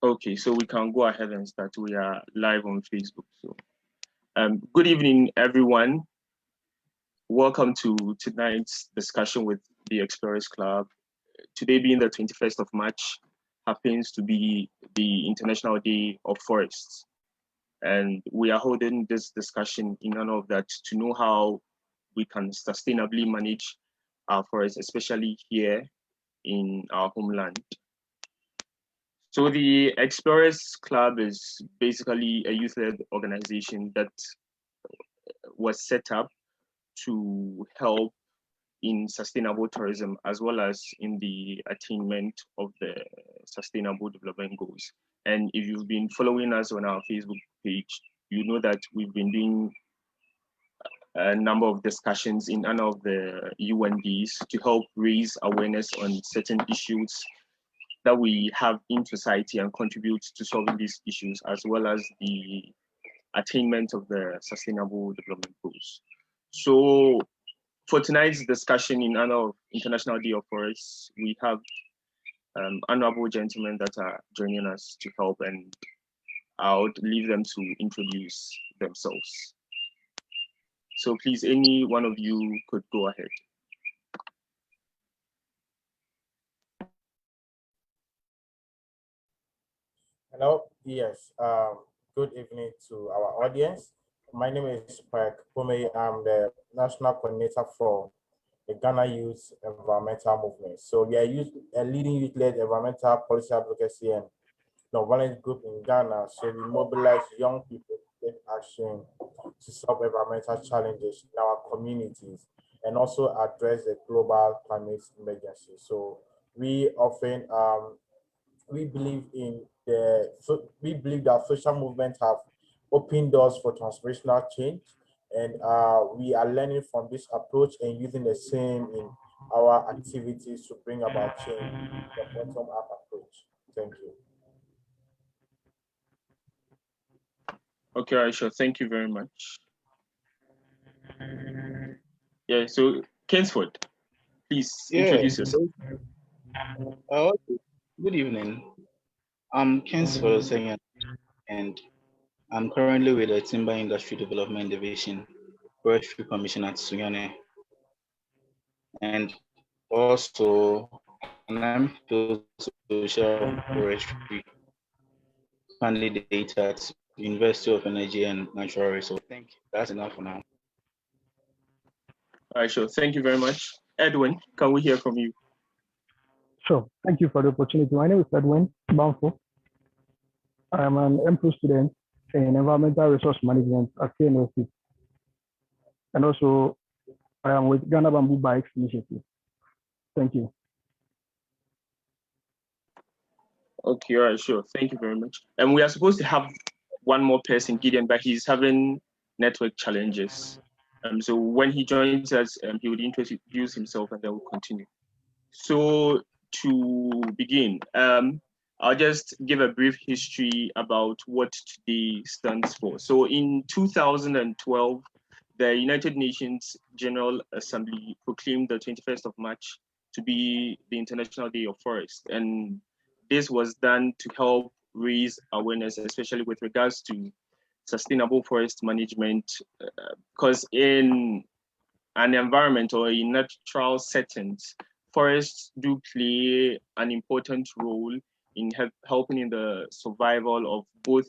Okay, so we can go ahead and start. We are live on Facebook. So, good evening, everyone. Welcome to tonight's discussion with the Explorers Club. Today being the 21st of March, happens to be the International Day of Forests. And we are holding this discussion in honor of that to know how we can sustainably manage our forests, especially here in our homeland. So the Explorers Club is basically a youth-led organization that was set up to help in sustainable tourism as well as in the attainment of the sustainable development goals. And if you've been following us on our Facebook page, you know that we've been doing a number of discussions in honor of the UNDs to help raise awareness on certain issues that we have in society and contribute to solving these issues, as well as the attainment of the sustainable development goals. So for tonight's discussion in honor of International Day of Forests, we have honorable gentlemen that are joining us to help, and I would leave them to introduce themselves. So please, any one of you could go ahead. Hello, yes. Good evening to our audience. My name is Park Pome. I'm the National Coordinator for the Ghana Youth Environmental Movement. So we are a leading youth-led environmental policy advocacy and non-violence group in Ghana. So we mobilize young people to take action to solve environmental challenges in our communities and also address the global climate emergency. So we often we believe that social movements have opened doors for transformational change, and we are learning from this approach and using the same in our activities to bring about change, the bottom-up approach. Thank you. Okay, Aisha, thank you very much. Yeah, so Kingsford, please introduce yourself. Good evening. I'm Kingsford Osenya, and I'm currently with the Timber Industry Development Division, Forestry Commission at Suyone, and also an social forestry candidate at University of Energy and Natural Resources. I think that's enough for now. All right, sure. Thank you very much. Edwin, can we hear from you? Sure. Thank you for the opportunity. My name is Edwin Banfo. I am an M2 student in Environmental Resource Management at KNOC. And also, I am with Ghana Bamboo Bikes Initiative. Thank you. Okay, all right, sure. Thank you very much. And we are supposed to have one more person, Gideon, but he's having network challenges. So when he joins us, he would introduce himself and then we'll continue. So to begin, I'll just give a brief history about what today stands for. So in 2012, the United Nations General Assembly proclaimed the 21st of March to be the International Day of Forest. And this was done to help raise awareness, especially with regards to sustainable forest management, because in an environment or in natural settings, forests do play an important role in helping in the survival of both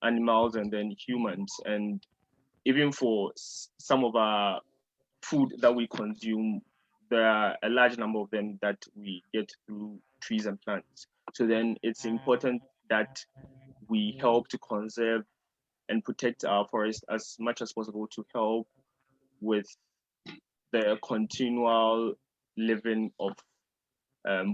animals and then humans. And even for some of our food that we consume, there are a large number of them that we get through trees and plants. So then it's important that we help to conserve and protect our forest as much as possible to help with the continual living of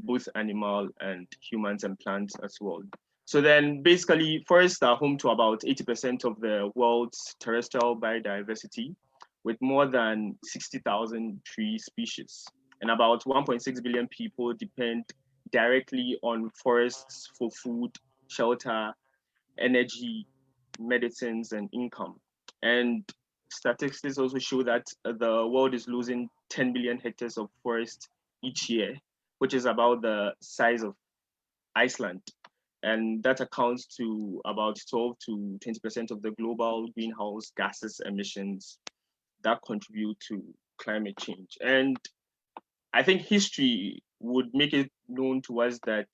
both animal and humans and plants as well. So then basically forests are home to about 80% of the world's terrestrial biodiversity, with more than 60,000 tree species. And about 1.6 billion people depend directly on forests for food, shelter, energy, medicines, and income. And statistics also show that the world is losing 10 billion hectares of forest each year, which is about the size of Iceland. and that accounts to about 12 to 20% of the global greenhouse gases emissions that contribute to climate change. And I think history would make it known to us that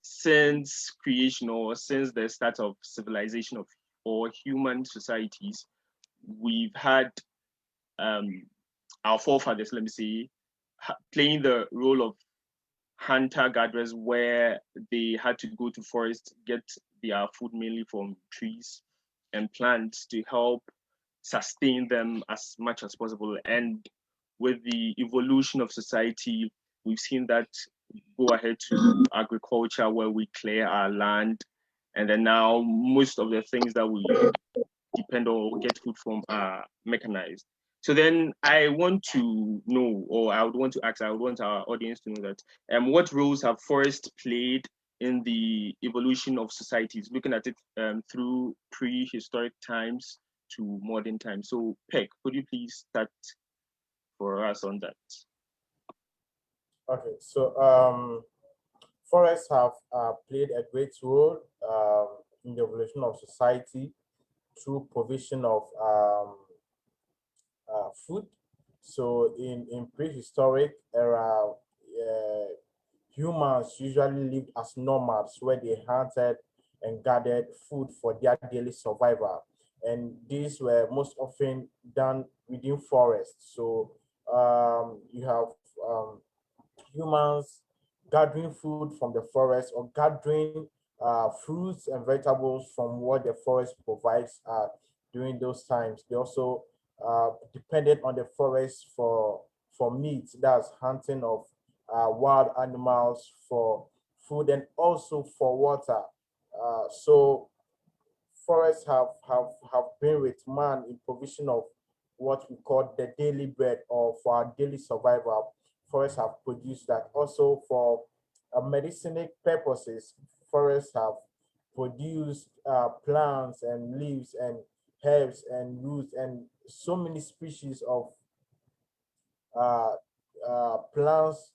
since creation or since the start of civilization of or human societies, we've had our forefathers, let me say, playing the role of hunter-gatherers, where they had to go to forests, get their food mainly from trees and plants to help sustain them as much as possible. And with the evolution of society, we've seen that go ahead to agriculture, where we clear our land. And then now most of the things that we depend on or get food from are mechanized. So then I want to know, or I would want to ask, I would want our audience to know that what roles have forests played in the evolution of societies, looking at it through prehistoric times to modern times. So Peg, could you please start for us on that? Okay, so forests have played a great role in the evolution of society through provision of food. So in prehistoric era, humans usually lived as nomads, where they hunted and gathered food for their daily survival. And these were most often done within forests. So you have humans gathering food from the forest, or gathering fruits and vegetables from what the forest provides during those times. They also depended on the forest for meat, that's hunting of wild animals for food, and also for water. So forests have been with man in provision of what we call the daily bread, or for our daily survival. Forests have produced that. Also for medicinic purposes, forests have produced plants and leaves and herbs and roots and so many species of uh, plants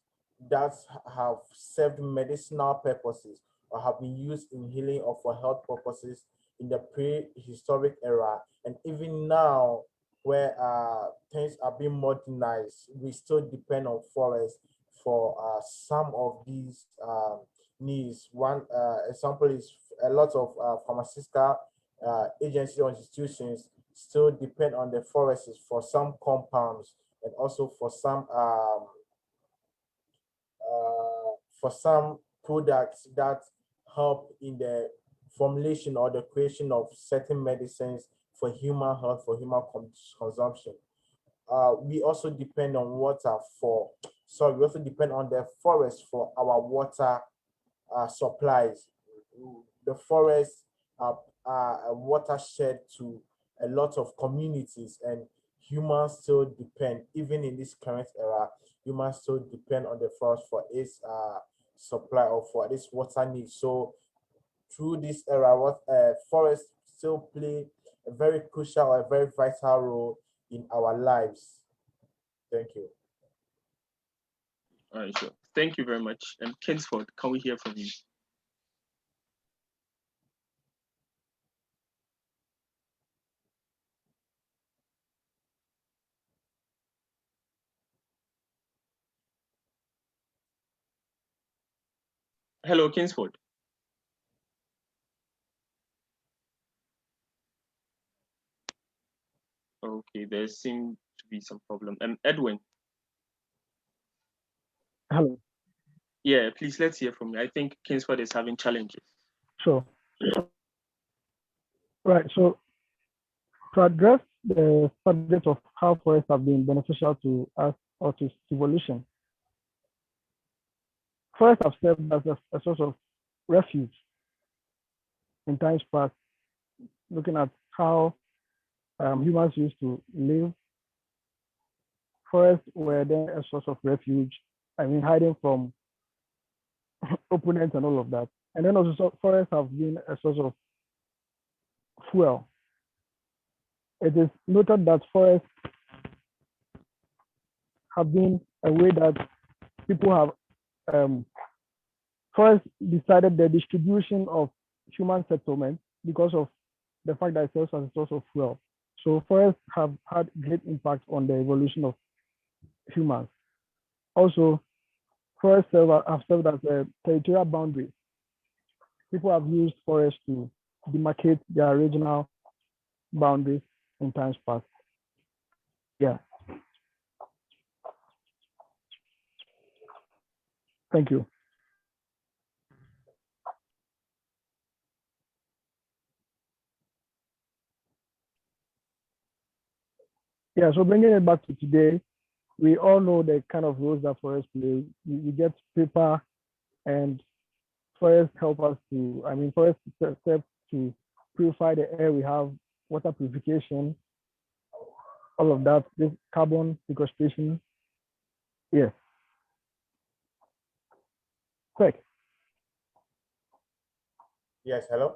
that have served medicinal purposes, or have been used in healing or for health purposes in the prehistoric era. And even now, where things are being modernized, we still depend on forests for some of these needs. One example is a lot of pharmaceutical agencies or institutions still depend on the forests for some compounds, and also for some products that help in the formulation or the creation of certain medicines for human health, for human consumption. We also depend on water for, so we also depend on the forest for our water supplies. The forests are a watershed to a lot of communities, and humans still depend, even in this current era, humans still depend on the forest for its supply, or for its water needs. So through this era, what forests still play a very crucial or a very vital role in our lives. Thank you. All right, sure. Thank you very much. And Kinsford, can we hear from you? Hello, Kinsford. Okay, there seems to be some problem. Edwin. Hello. Yeah, please let's hear from you. I think Kingsford is having challenges. Sure. Right. So to address the subject of how forests have been beneficial to us or to evolution, forests have served as a source of refuge in times past, looking at how humans used to live. Forests were then a source of refuge, I mean, hiding from opponents and all of that. And then also forests have been a source of fuel. It is noted that forests have been a way that people have Forest decided the distribution of human settlement because of the fact that it serves as a source of fuel. So forests have had great impact on the evolution of humans. Also, forests have served as a territorial boundary. People have used forests to demarcate their regional boundaries in times past. Yeah. Thank you. Yeah, so bringing it back to today, we all know the kind of roles that forests play. We get paper, and forests help us to, forests serve to purify the air we have, water purification, all of that, this carbon sequestration. Yes, correct. Yes, hello?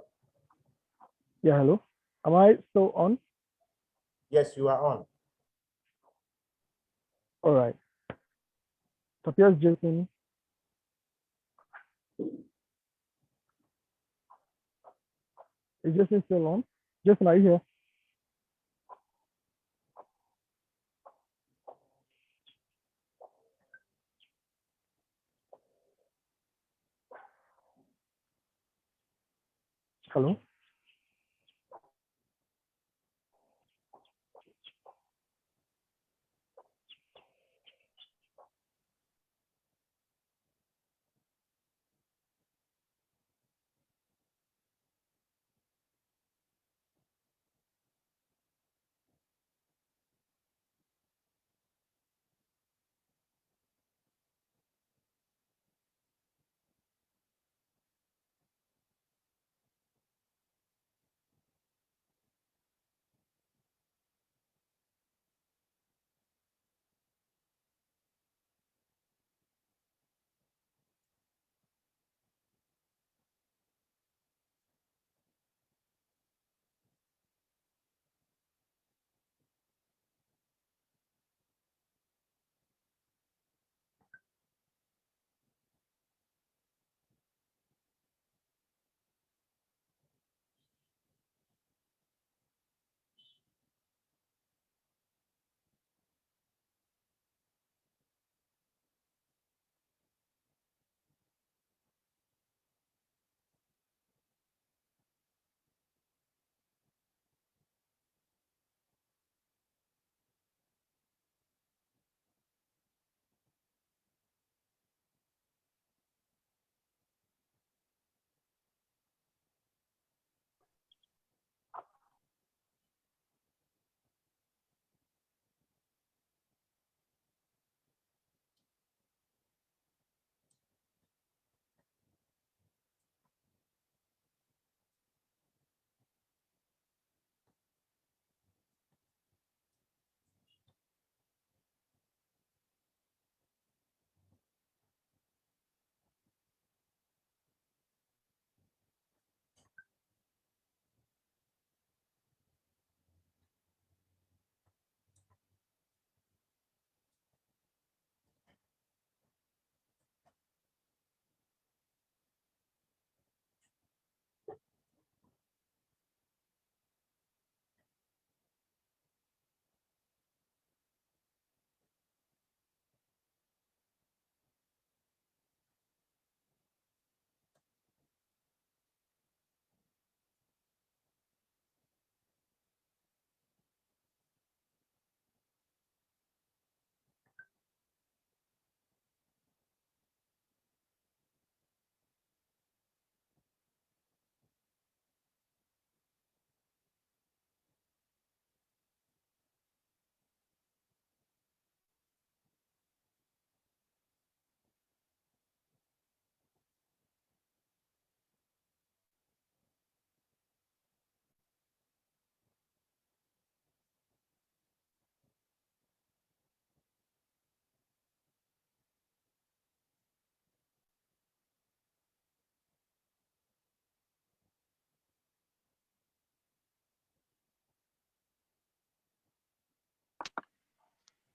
Yeah, hello. Am I still on? Yes, you are on. All right. So here's Jason. Is Jason still on? Jason, are you here? Hello?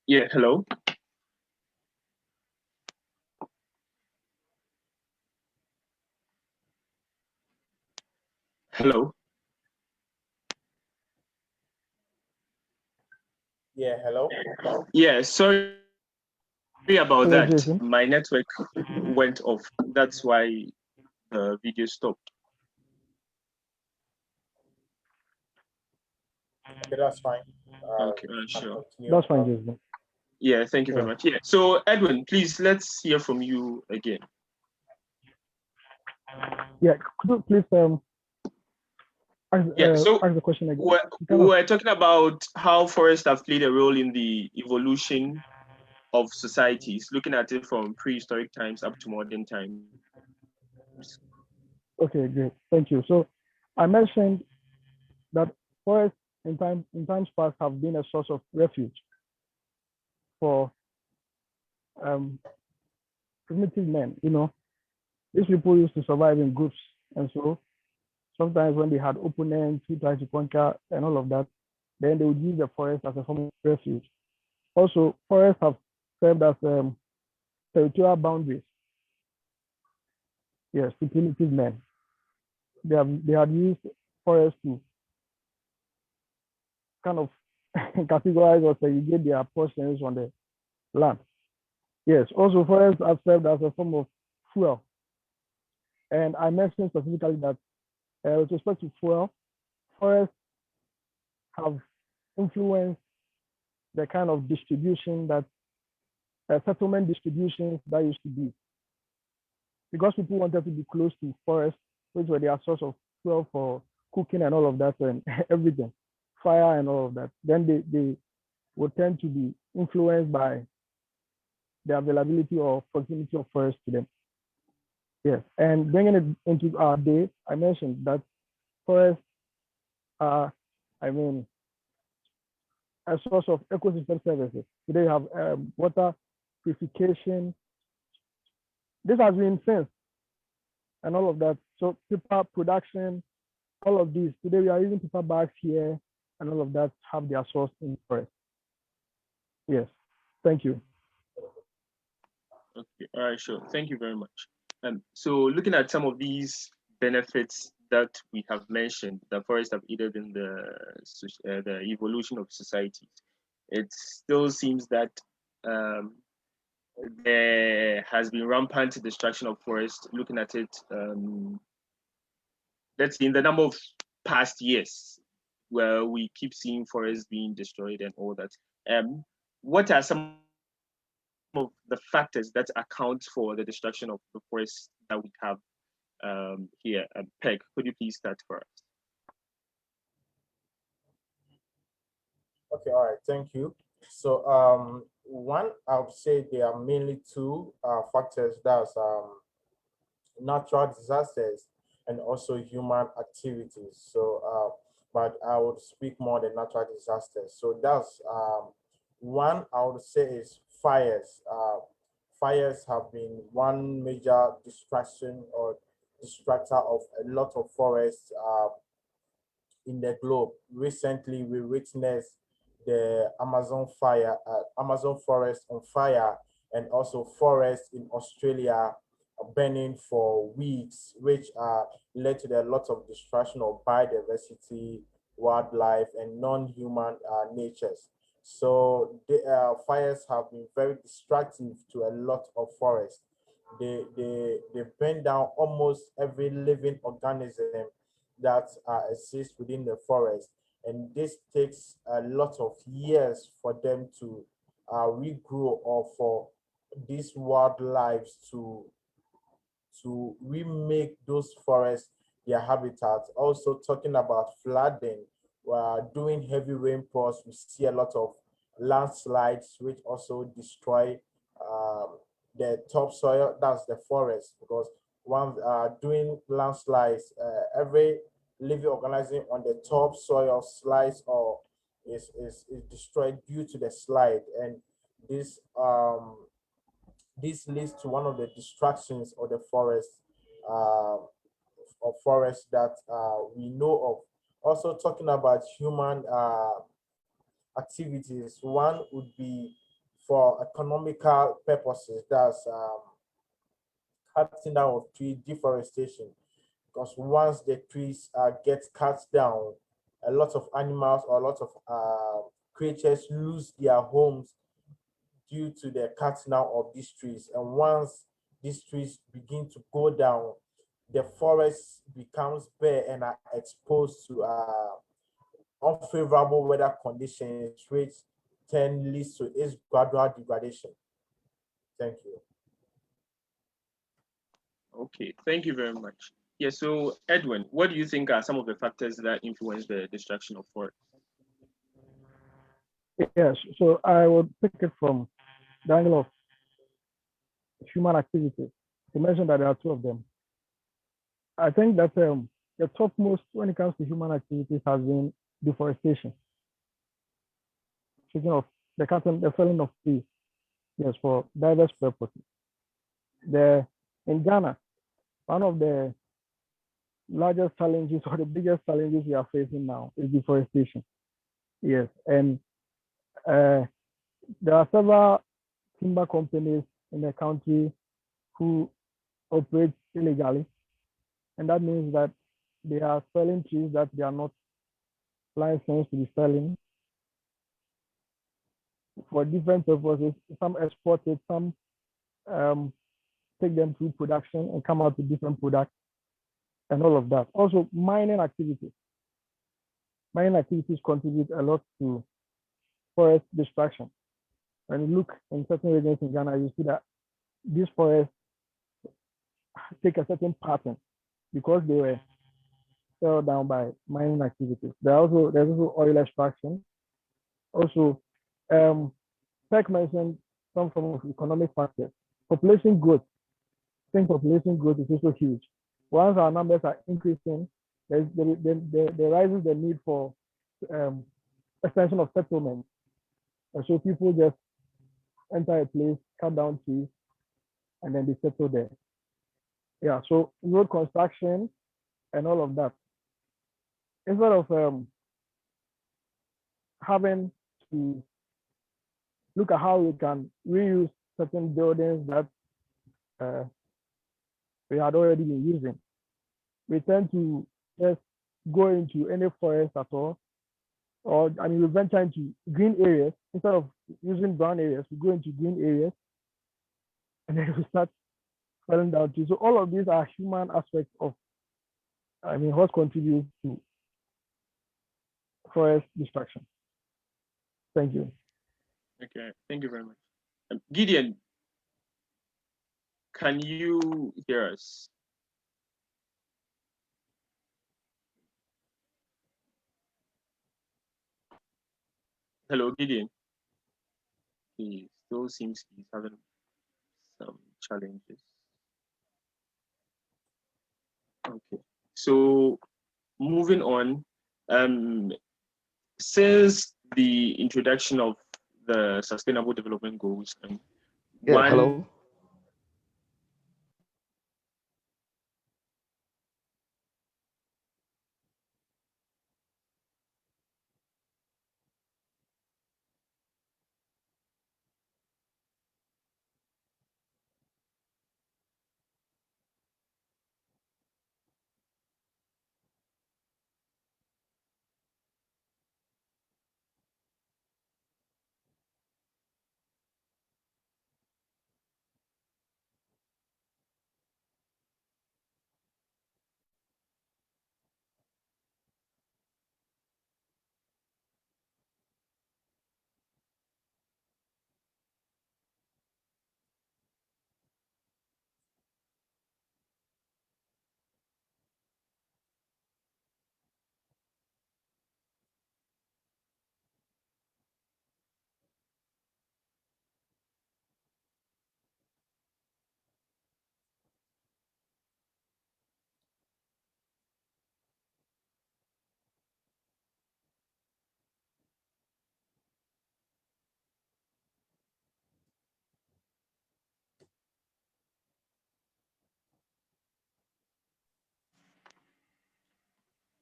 Yeah, hello. Hello. Yeah, hello. Yeah, sorry about Hello, that. Jason. My network went off. That's why the video stopped. Okay, that's fine. Okay, You can sure. continue. That's fine, Jason. Yeah, thank you very Yeah. much. Yeah. So Edwin, please let's hear from you again. Yeah. Could you please Yeah. So ask the question again? we're talking about how forests have played a role in the evolution of societies, looking at it from prehistoric times up to modern times. Okay, great. Thank you. So I mentioned that forests in times past have been a source of refuge for um, primitive men. These people used to survive in groups, and so sometimes when they had opponents who tried to conquer and all of that, then they would use the forest as a form of refuge. Also, forests have served as territorial boundaries. Yes, to primitive men. They had used forests to kind of categorize or segregate their portions on the land. Yes, also forests have served as a form of fuel. And I mentioned specifically that with respect to fuel, forests have influenced the kind of distribution that settlement distributions that used to be. Because people wanted to be close to forests, which were their source of fuel for cooking and all of that and everything, fire and all of that. Then they would tend to be influenced by the availability or proximity of forests to them. Yes, and bringing it into our day, I mentioned that forests are, I mean, a source of ecosystem services. Today you have water purification. This has been since and all of that. So paper production, all of these. Today we are using paper bags here and all of that have their source in forest. Yes, thank you. Okay, all right, sure. Thank you very much. So looking at some of these benefits that we have mentioned, the forests have aided in the evolution of societies. It still seems that um, there has been rampant destruction of forests. Looking at it, let's see, in the number of past years, where we keep seeing forests being destroyed and all that. What are some of the factors that account for the destruction of the forests that we have here? Peg, could you please start for us? Okay, all right, thank you. So one, I would say there are mainly two factors. That's natural disasters and also human activities. So, but I would speak more than natural disasters. So that's one I would say is fires. Fires have been one major distraction or distractor of a lot of forests in the globe. Recently, we witnessed the Amazon forest on fire, and also forests in Australia burning for weeks, which led to a lot of destruction of biodiversity, wildlife, and non-human natures. So the fires have been very destructive to a lot of forests. They burn down almost every living organism that exist within the forest, and this takes a lot of years for them to regrow, or for these wildlife to remake those forests their habitats. Also talking about flooding, during heavy rainfalls, we see a lot of landslides, which also destroy the topsoil, that's the forest, because one doing landslides, every living organism on the topsoil slides or is destroyed due to the slide, and this this leads to one of the distractions of the forest, uh, of forest that we know of. Also talking about human activities, one would be for economical purposes. That's cutting down of tree, deforestation, because once the trees get cut down, a lot of animals or a lot of creatures lose their homes due to the cutting down of these trees. And once these trees begin to go down, the forest becomes bare and are exposed to unfavorable weather conditions, which then leads to its gradual degradation. Thank you. Okay, thank you very much. Yeah, so Edwin, what do you think are some of the factors that influence the destruction of forest? Yes, so I would pick it from the angle of human activities. You mentioned that there are two of them. I think that the topmost when it comes to human activities has been deforestation. Speaking of the felling of trees, yes, for diverse purposes. In Ghana, one of the largest challenges or the biggest challenges we are facing now is deforestation. Yes, and there are several timber companies in the country who operate illegally, and that means that they are felling trees that they are not licensed to be felling for different purposes. Some export it, some take them through production and come out with different products and all of that. Also, mining activities. Mining activities contribute a lot to forest destruction. When you look in certain regions in Ghana, you see that these forests take a certain pattern because they were held down by mining activities. There's also oil extraction. Also, Peck mentioned some form of economic factors. Population growth. I think population growth is also huge. Once our numbers are increasing, there rises the need for extension of settlement. And so people just enter a place, cut down trees, and then they settle there. Yeah, so road construction and all of that. Instead of having to look at how we can reuse certain buildings that we had already been using, we tend to just go into any forest at all, or we venture into green areas. Instead of using brown areas, we go into green areas, and then we start falling down trees. So all of these are human aspects of, what contributes to forest destruction. Thank you. Okay, thank you very much. Gideon, can you hear us? Hello, Gideon. He still seems he's having some challenges. Okay, so moving on, since the introduction of the Sustainable Development Goals, Yeah, hello.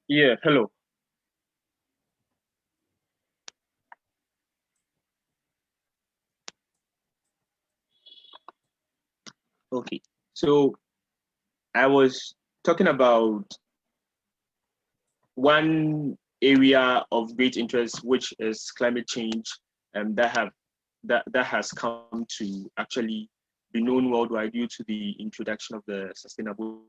yeah, hello. Okay, so I was talking about one area of great interest, which is climate change, and that has come to actually be known worldwide due to the introduction of the sustainable.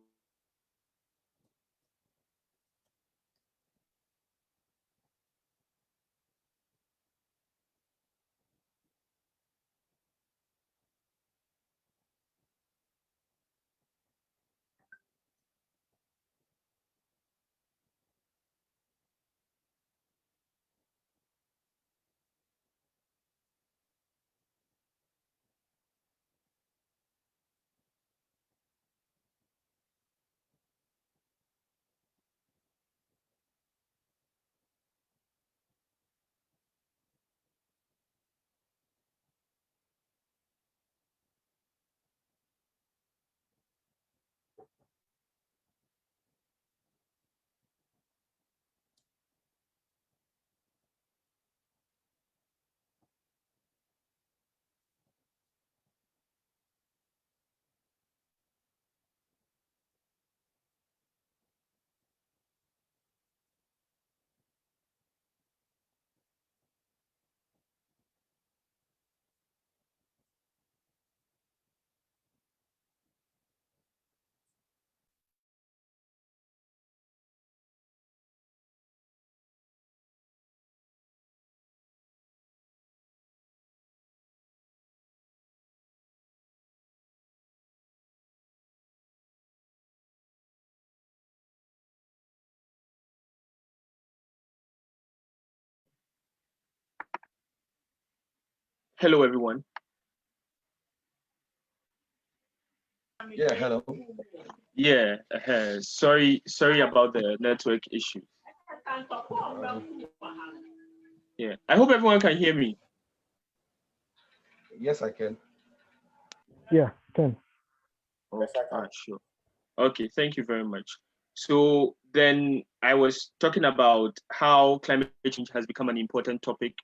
Hello, everyone. Yeah, hello. Yeah, sorry about the network issue. Yeah, I hope everyone can hear me. Yes, I can. Yeah, 10. Okay, sure. Okay, thank you very much. So then I was talking about how climate change has become an important topic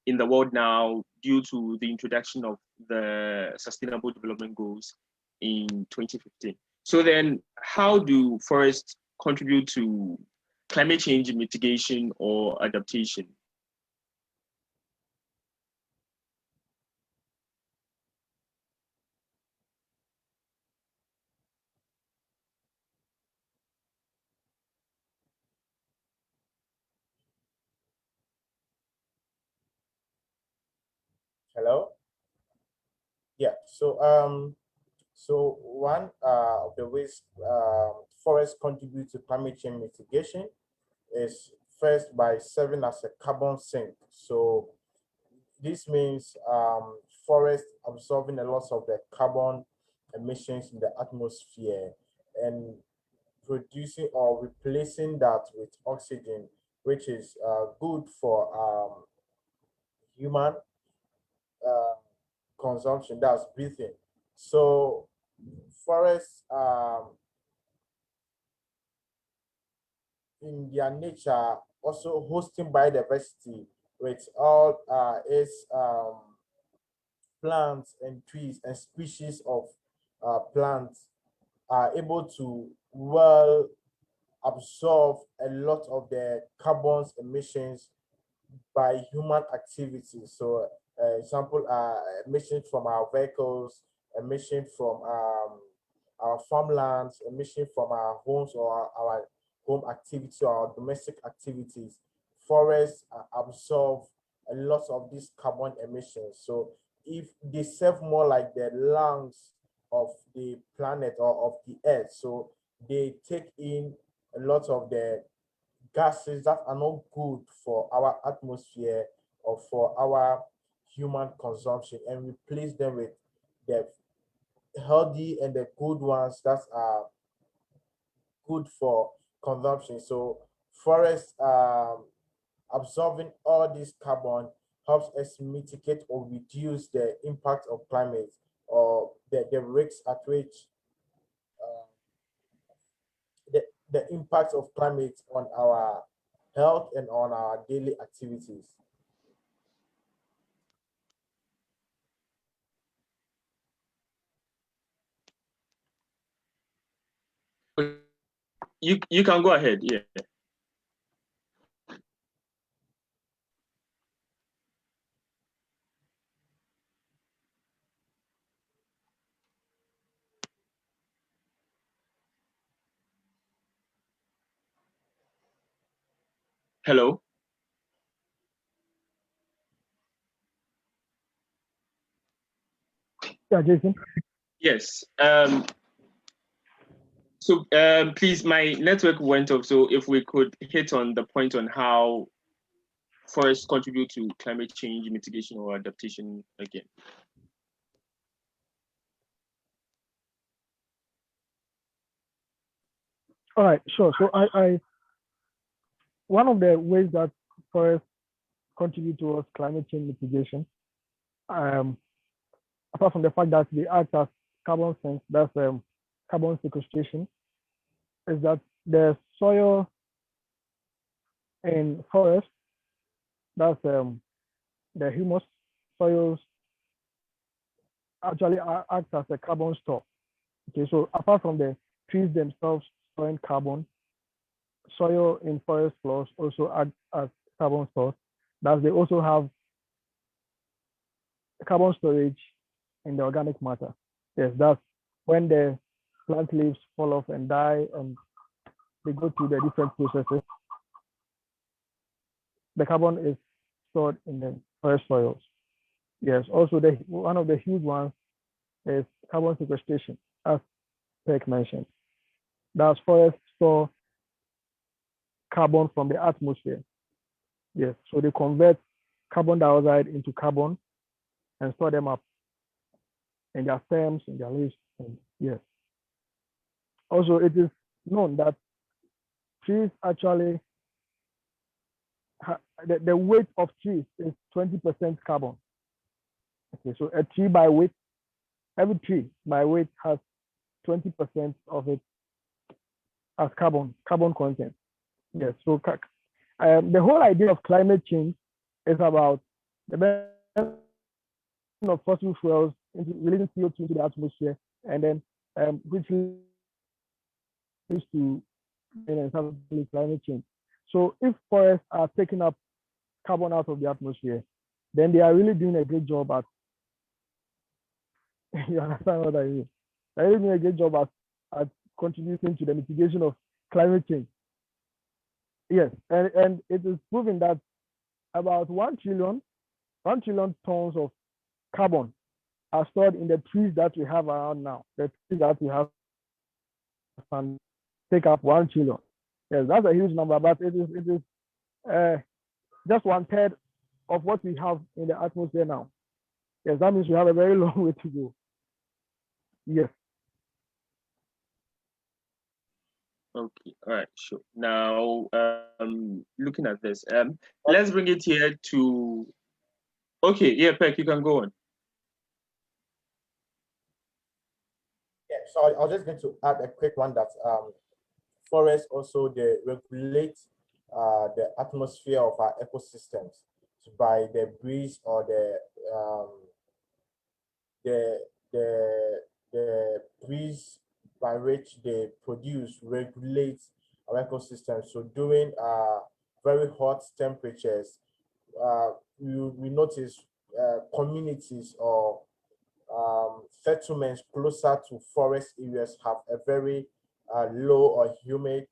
in the world now due to the introduction of the Sustainable Development Goals in 2015. So then how do forests contribute to climate change mitigation or adaptation? Hello. Yeah. So one of the ways forests contribute to climate change mitigation is first by serving as a carbon sink. So this means forests absorbing a lot of the carbon emissions in the atmosphere and producing or replacing that with oxygen, which is good for human uh, consumption, that's breathing. So forests in their nature also hosting biodiversity with all its plants and trees and species of plants are able to well absorb a lot of the carbon emissions by human activities. So, example, emissions from our vehicles, emission from our farmlands, emission from our homes or our home activity or our domestic activities. Forests absorb a lot of these carbon emissions. So, if they serve more like the lungs of the planet or of the earth, so they take in a lot of the gases that are not good for our atmosphere or for our human consumption and replace them with the healthy and the good ones that are good for consumption. So forest absorbing all this carbon helps us mitigate or reduce the impact of climate or the risks at which uh, the impact of climate on our health and on our daily activities. You can go ahead. Yeah. Hello. Yeah, Jason. Yes. So please, my network went off. So if we could hit on the point on how forests contribute to climate change mitigation or adaptation again. All right, sure. So I one of the ways that forests contribute towards climate change mitigation, apart from the fact that they act as carbon sinks, that's carbon sequestration, is that the soil in forest, that's the humus soils actually act as a carbon store. Okay, so apart from the trees themselves storing carbon, soil in forest floors also act as carbon stores. Thus, they also have carbon storage in the organic matter. Yes, that's when the plant leaves fall off and die and they go through the different processes. The carbon is stored in the forest soils. Yes, also one of the huge ones is carbon sequestration, as Peck mentioned. That's forests store carbon from the atmosphere. Yes, so they convert carbon dioxide into carbon and store them up in their stems, in their leaves. And yes. Also, it is known that trees actually, the weight of trees is 20% carbon. Okay, so a tree by weight, every tree by weight has 20% of it as carbon content. Yes, so the whole idea of climate change is about the burning of fossil fuels releasing CO2 into the atmosphere, and then which leads to climate change. So if forests are taking up carbon out of the atmosphere, then they are really doing a great job at, you understand what I mean? They're really doing a great job at contributing to the mitigation of climate change. Yes, and it is proven that about 1 trillion tons of carbon are stored in the trees that we have around now. The trees that we have can take up 1 trillion. Yes, that's a huge number, but it is just 1/3 of what we have in the atmosphere now. Yes, that means we have a very long way to go. Yes. Okay, all right, sure. Now, looking at this, let's bring it here to. Okay, yeah, Peck, you can go on. Yeah, so I was just going to add a quick one that forests also they regulate the atmosphere of our ecosystems by the breeze or the the breeze by which they produce regulates our ecosystem. So during very hot temperatures, we notice communities or settlements closer to forest areas have a very low or humid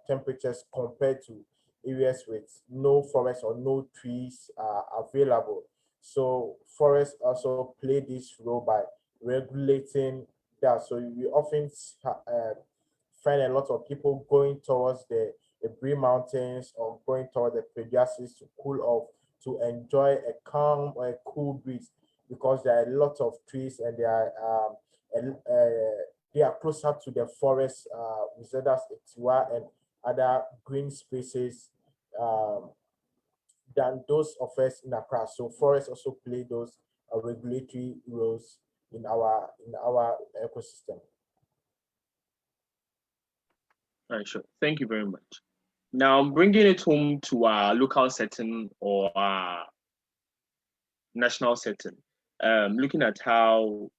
temperatures compared to areas with no forest or no trees available. So forests also play this role by regulating that. So we often find a lot of people going towards the Bree Mountains or going toward the Pegasus to cool off, to enjoy a calm or a cool breeze, because there are a lot of trees and they are closer to the forest, Reserdas, Etiwa, and other green spaces than those of us in Accra. So forests also play those regulatory roles in our ecosystem. All right, sure. Thank you very much. Now, bringing it home to our local setting or our national setting, looking at how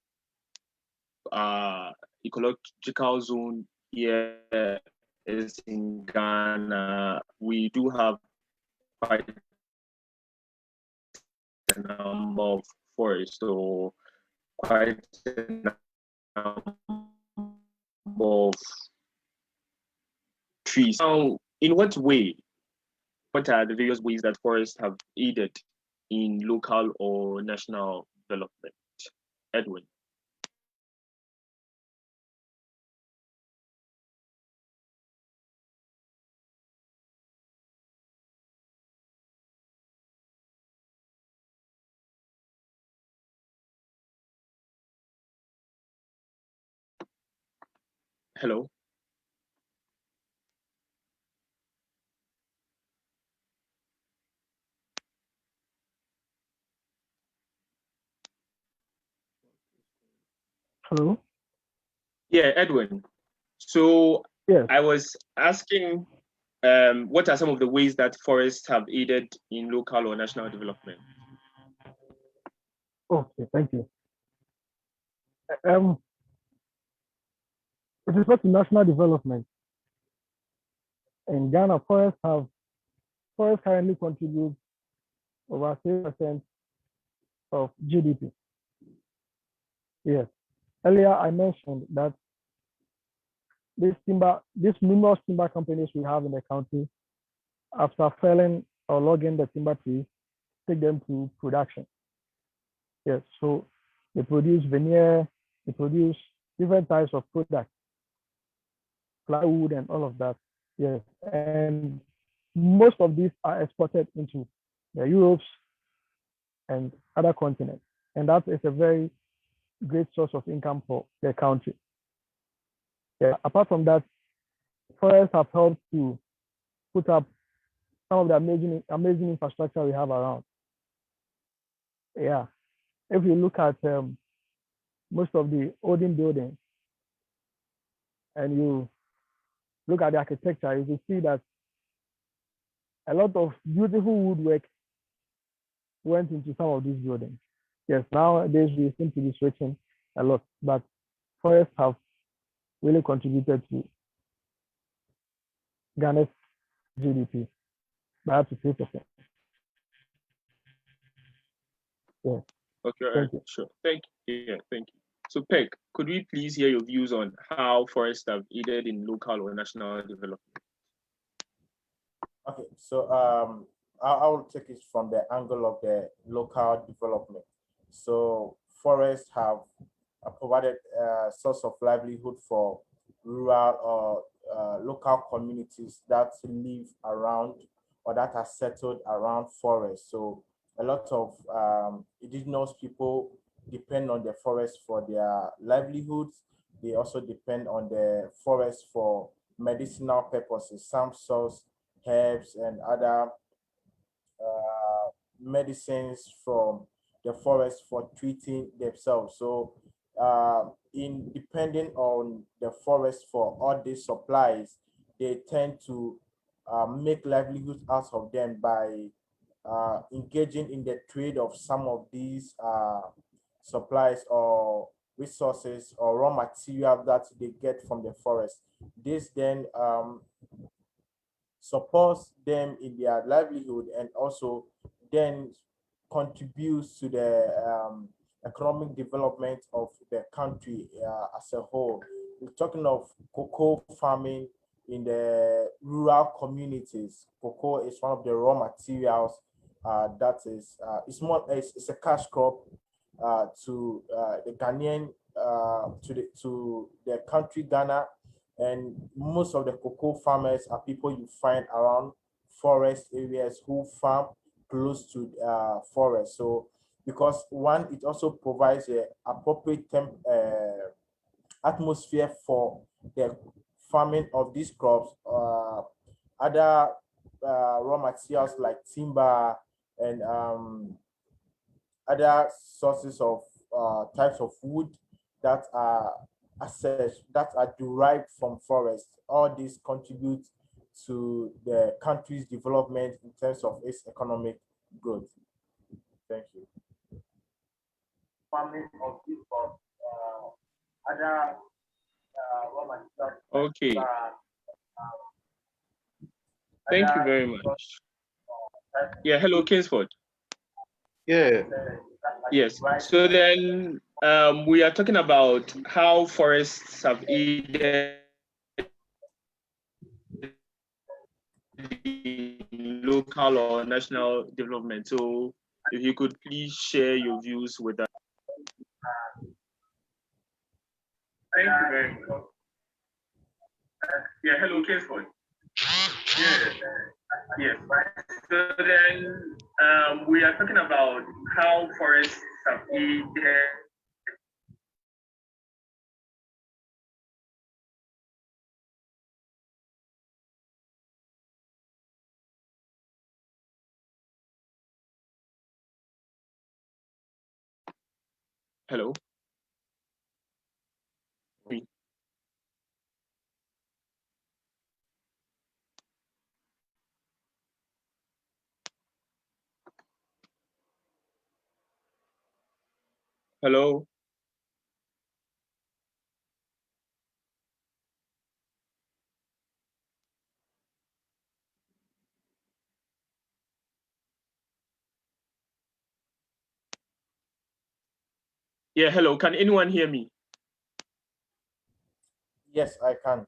ecological zone here is in Ghana, we do have quite a number of forests, so quite a number of trees. Now, in what way? What are the various ways that forests have aided in local or national development? Edwin. Hello. Hello? Yeah, Edwin. So Yes. I was asking, what are some of the ways that forests have aided in local or national development? Okay, thank you. With respect to national development, in Ghana, forests currently contribute over 3% of GDP. Yes. Earlier, I mentioned that these numerous timber companies we have in the country, after felling or logging the timber trees, take them to production. Yes, so they produce veneer, they produce different types of products, plywood and all of that. Yes, and most of these are exported into the Europes and other continents. And that is a very great source of income for the country. Yeah, apart from that, forests have helped to put up some of the amazing infrastructure we have around. Yeah, if you look at most of the olden buildings and you look at the architecture, you will see that a lot of beautiful woodwork went into some of these buildings. Yes, nowadays we seem to be switching a lot, but forests have really contributed to Ghana's GDP by up to 3%. Yeah. Okay, Thank you. sure. Thank you. Yeah, thank you. So, Peg, could we please hear your views on how forests have aided in local or national development? Okay, so I will take it from the angle of the local development. So forests have provided a source of livelihood for rural or local communities that live around or that are settled around forests. So a lot of indigenous people depend on the forest for their livelihoods. They also depend on the forest for medicinal purposes. Some source herbs and other medicines from the forest for treating themselves. So in depending on the forest for all these supplies, they tend to make livelihoods out of them by engaging in the trade of some of these supplies or resources or raw material that they get from the forest. This then supports them in their livelihood and also then contributes to the economic development of the country as a whole. We're talking of cocoa farming in the rural communities. Cocoa is one of the raw materials that is it's a cash crop to the Ghanaian to the country Ghana, and most of the cocoa farmers are people you find around forest areas who farm close to forest. So because one, it also provides a appropriate atmosphere for the farming of these crops. Other raw materials like timber and other sources of types of wood that are that are derived from forests. All these contribute to the country's development in terms of its economic growth. Thank you. Farming of these other raw materials. Okay. Thank you very much. Yeah, hello, Kingsford. Yeah. Yes. So then we are talking about how forests have aided in local or national development. So if you could please share your views with us. Thank you very much. Yeah, hello, Kingsford. Yeah. Yes. So then we are talking about how forests have aided. Hello. Hello. Yeah, hello. Can anyone hear me? Yes, I can.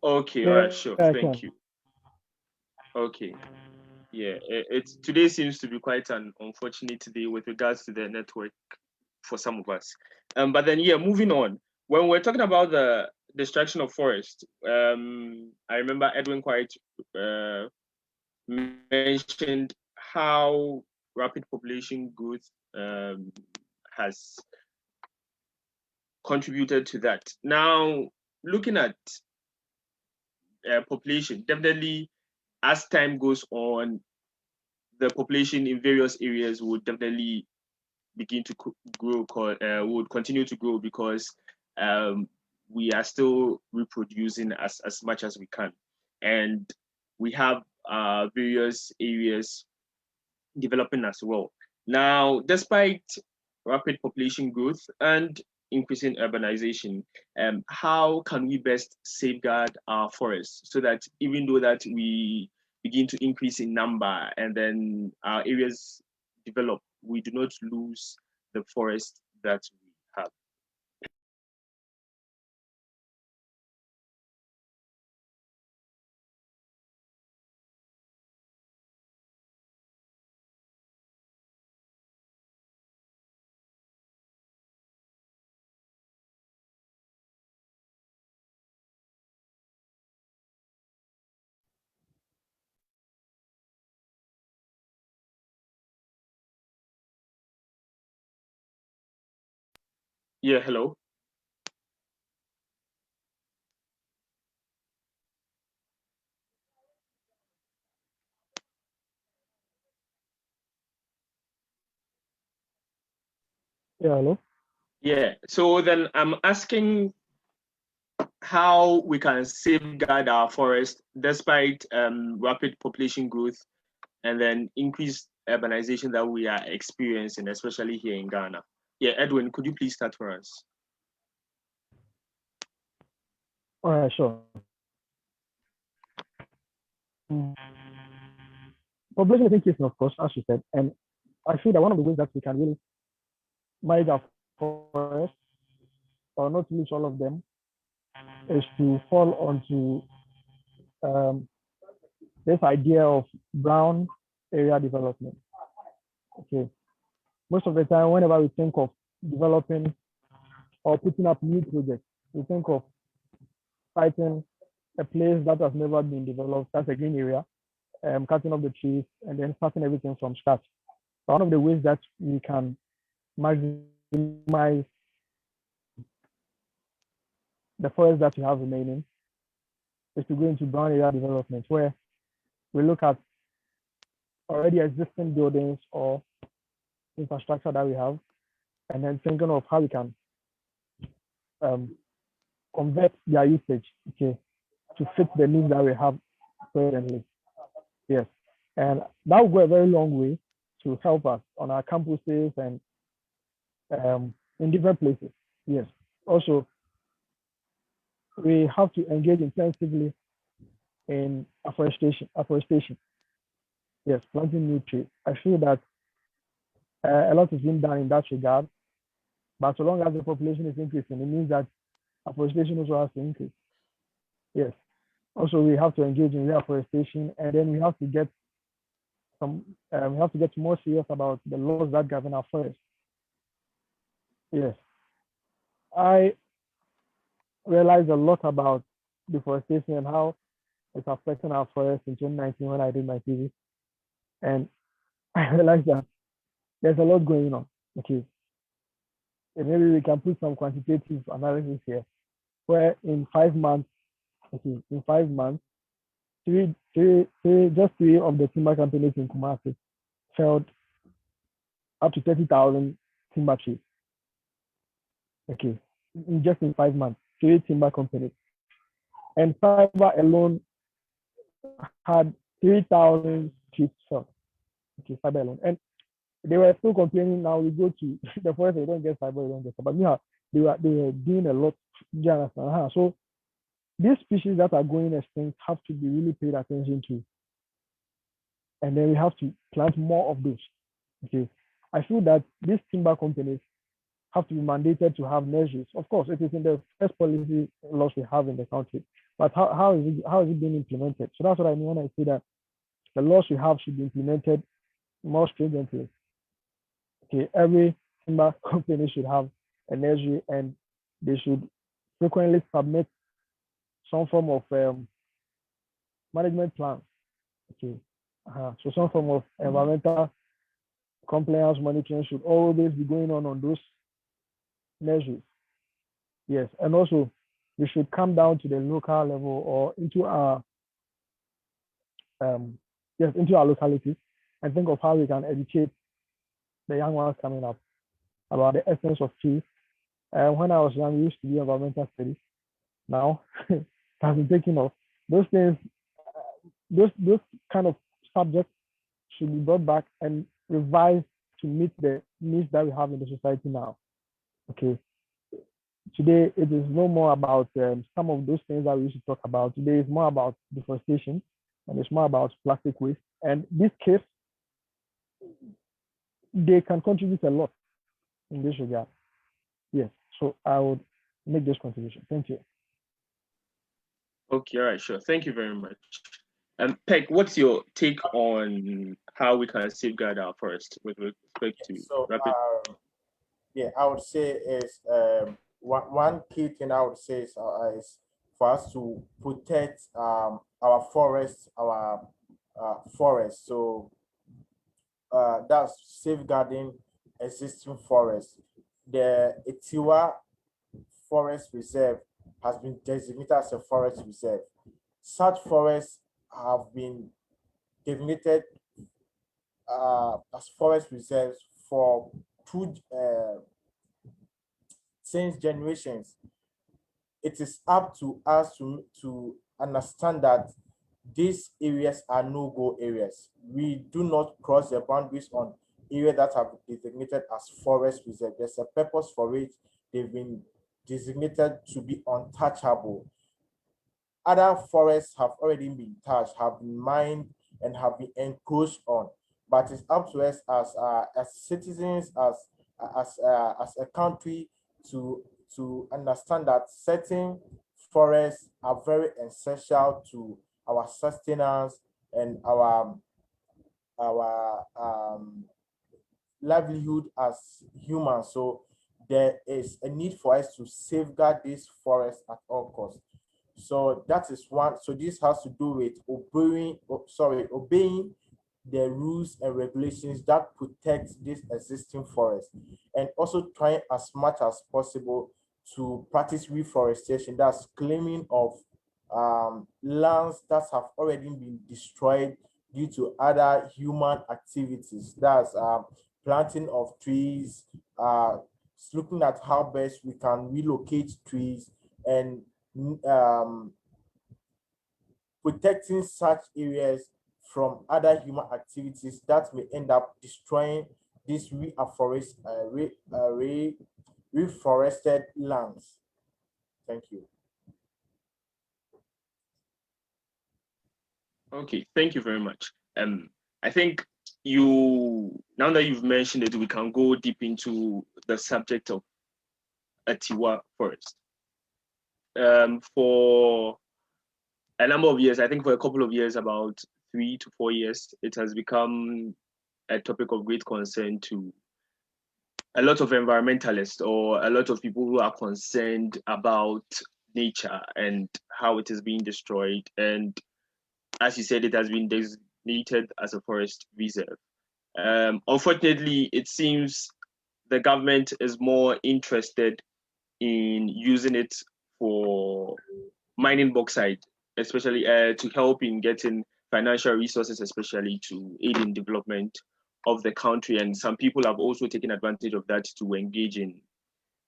Okay, all Yeah, right, sure. I Thank can. you. Okay. Yeah, it's today seems to be quite an unfortunate day with regards to the network for some of us. But then yeah, moving on. When we're talking about the destruction of forest, I remember Edwin quite mentioned how rapid population growth has contributed to that. Now, looking at population, definitely as time goes on, the population in various areas would definitely begin to grow, would continue to grow because um, we are still reproducing as much as we can. And we have various areas developing as well. Now, despite rapid population growth and increasing urbanization, how can we best safeguard our forests so that even though that we begin to increase in number and then our areas develop, we do not lose the forest that we have? Yeah, hello. Yeah, hello. Yeah, so then I'm asking how we can safeguard our forest despite rapid population growth and then increased urbanization that we are experiencing, especially here in Ghana. Yeah, Edwin, could you please start for us? All right, sure. Mm. Population is increasing, of course, as you said, and I feel that one of the ways that we can really manage our forests or not lose all of them is to fall onto um, this idea of brown area development. Okay, most of the time, whenever we think of developing or putting up new projects, we think of fighting a place that has never been developed, that's a green area, cutting off the trees, and then starting everything from scratch. So one of the ways that we can maximize the forest that we have remaining is to go into brown area development, where we look at already existing buildings or infrastructure that we have, and then thinking of how we can um, convert their usage, okay, to fit the needs that we have presently. Yes, and that will go a very long way to help us on our campuses and in different places. Yes. Also, we have to engage intensively in afforestation. Yes, planting new trees. I feel that a lot is being done in that regard, but so long as the population is increasing, it means that afforestation also has to increase. Yes. Also, we have to engage in reforestation, and then we have to get more serious about the laws that govern our forests. Yes, I realized a lot about deforestation and how it's affecting our forests in 2019 when I did my thesis, and I realized that there's a lot going on. Okay, and maybe we can put some quantitative analysis here, where in 5 months, okay, in 5 months, just three of the timber companies in Kumasi felled up to 30,000 timber trees. Okay, just in 5 months, three timber companies. And fiber alone had 3,000 trees felled. Okay, fiber alone. And they were still complaining. Now we go to the forest, they don't get fiber, they don't get fiber. But yeah, they were doing a lot. So these species that are going extinct have to be really paid attention to. And then we have to plant more of those. Okay. I feel that these timber companies have to be mandated to have measures. Of course, it is in the first policy laws we have in the country, but how is it being implemented? So that's what I mean when I say that the laws we have should be implemented more stringently. Okay, every timber company should have a measure, and they should frequently submit some form of management plan. Okay, so some form of environmental compliance monitoring should always be going on those measures. Yes, and also we should come down to the local level or into our into our localities and think of how we can educate the young ones coming up about the essence of trees. When I was young, we used to do environmental studies. Now it has been taken off. Those things, those kind of subjects should be brought back and revised to meet the needs that we have in the society now. Okay. Today, it is no more about some of those things that we used to talk about. Today, it's more about deforestation, and it's more about plastic waste. And these cases, they can contribute a lot in this regard. Yes, so I would make this contribution. Thank you. Okay, all right, sure. Thank you very much. Peg, what's your take on how we can safeguard our forest with respect to rapid? Yeah, I would say is one key thing I would say is for us to protect our forests, So that's safeguarding existing forests. The Etiwa Forest Reserve has been designated as a forest reserve. Such forests have been designated as forest reserves for two since generations. It is up to us to understand that these areas are no-go areas. We do not cross the boundaries on areas that have been designated as forest reserve. There's a purpose for it. They've been designated to be untouchable. Other forests have already been touched, have been mined, and have been encroached on. But it's up to us as citizens, as a country, to understand that certain forests are very essential to our sustenance and our livelihood as humans. So there is a need for us to safeguard these forests at all costs. So that is one. So this has to do with obeying the rules and regulations that protect this existing forest, and also trying as much as possible to practice reforestation. That's claiming of lands that have already been destroyed due to other human activities. That's planting of trees, looking at how best we can relocate trees, and protecting such areas from other human activities that may end up destroying these reforested lands. Thank you. Okay, thank you very much. I think now that you've mentioned it, we can go deep into the subject of Atiwa forest. For a number of years, I think for a couple of years, about 3 to 4 years, it has become a topic of great concern to a lot of environmentalists or a lot of people who are concerned about nature and how it is being destroyed. And as you said, it has been designated as a forest reserve. Unfortunately, it seems the government is more interested in using it for mining bauxite, especially to help in getting financial resources, especially to aid in development of the country. And some people have also taken advantage of that to engage in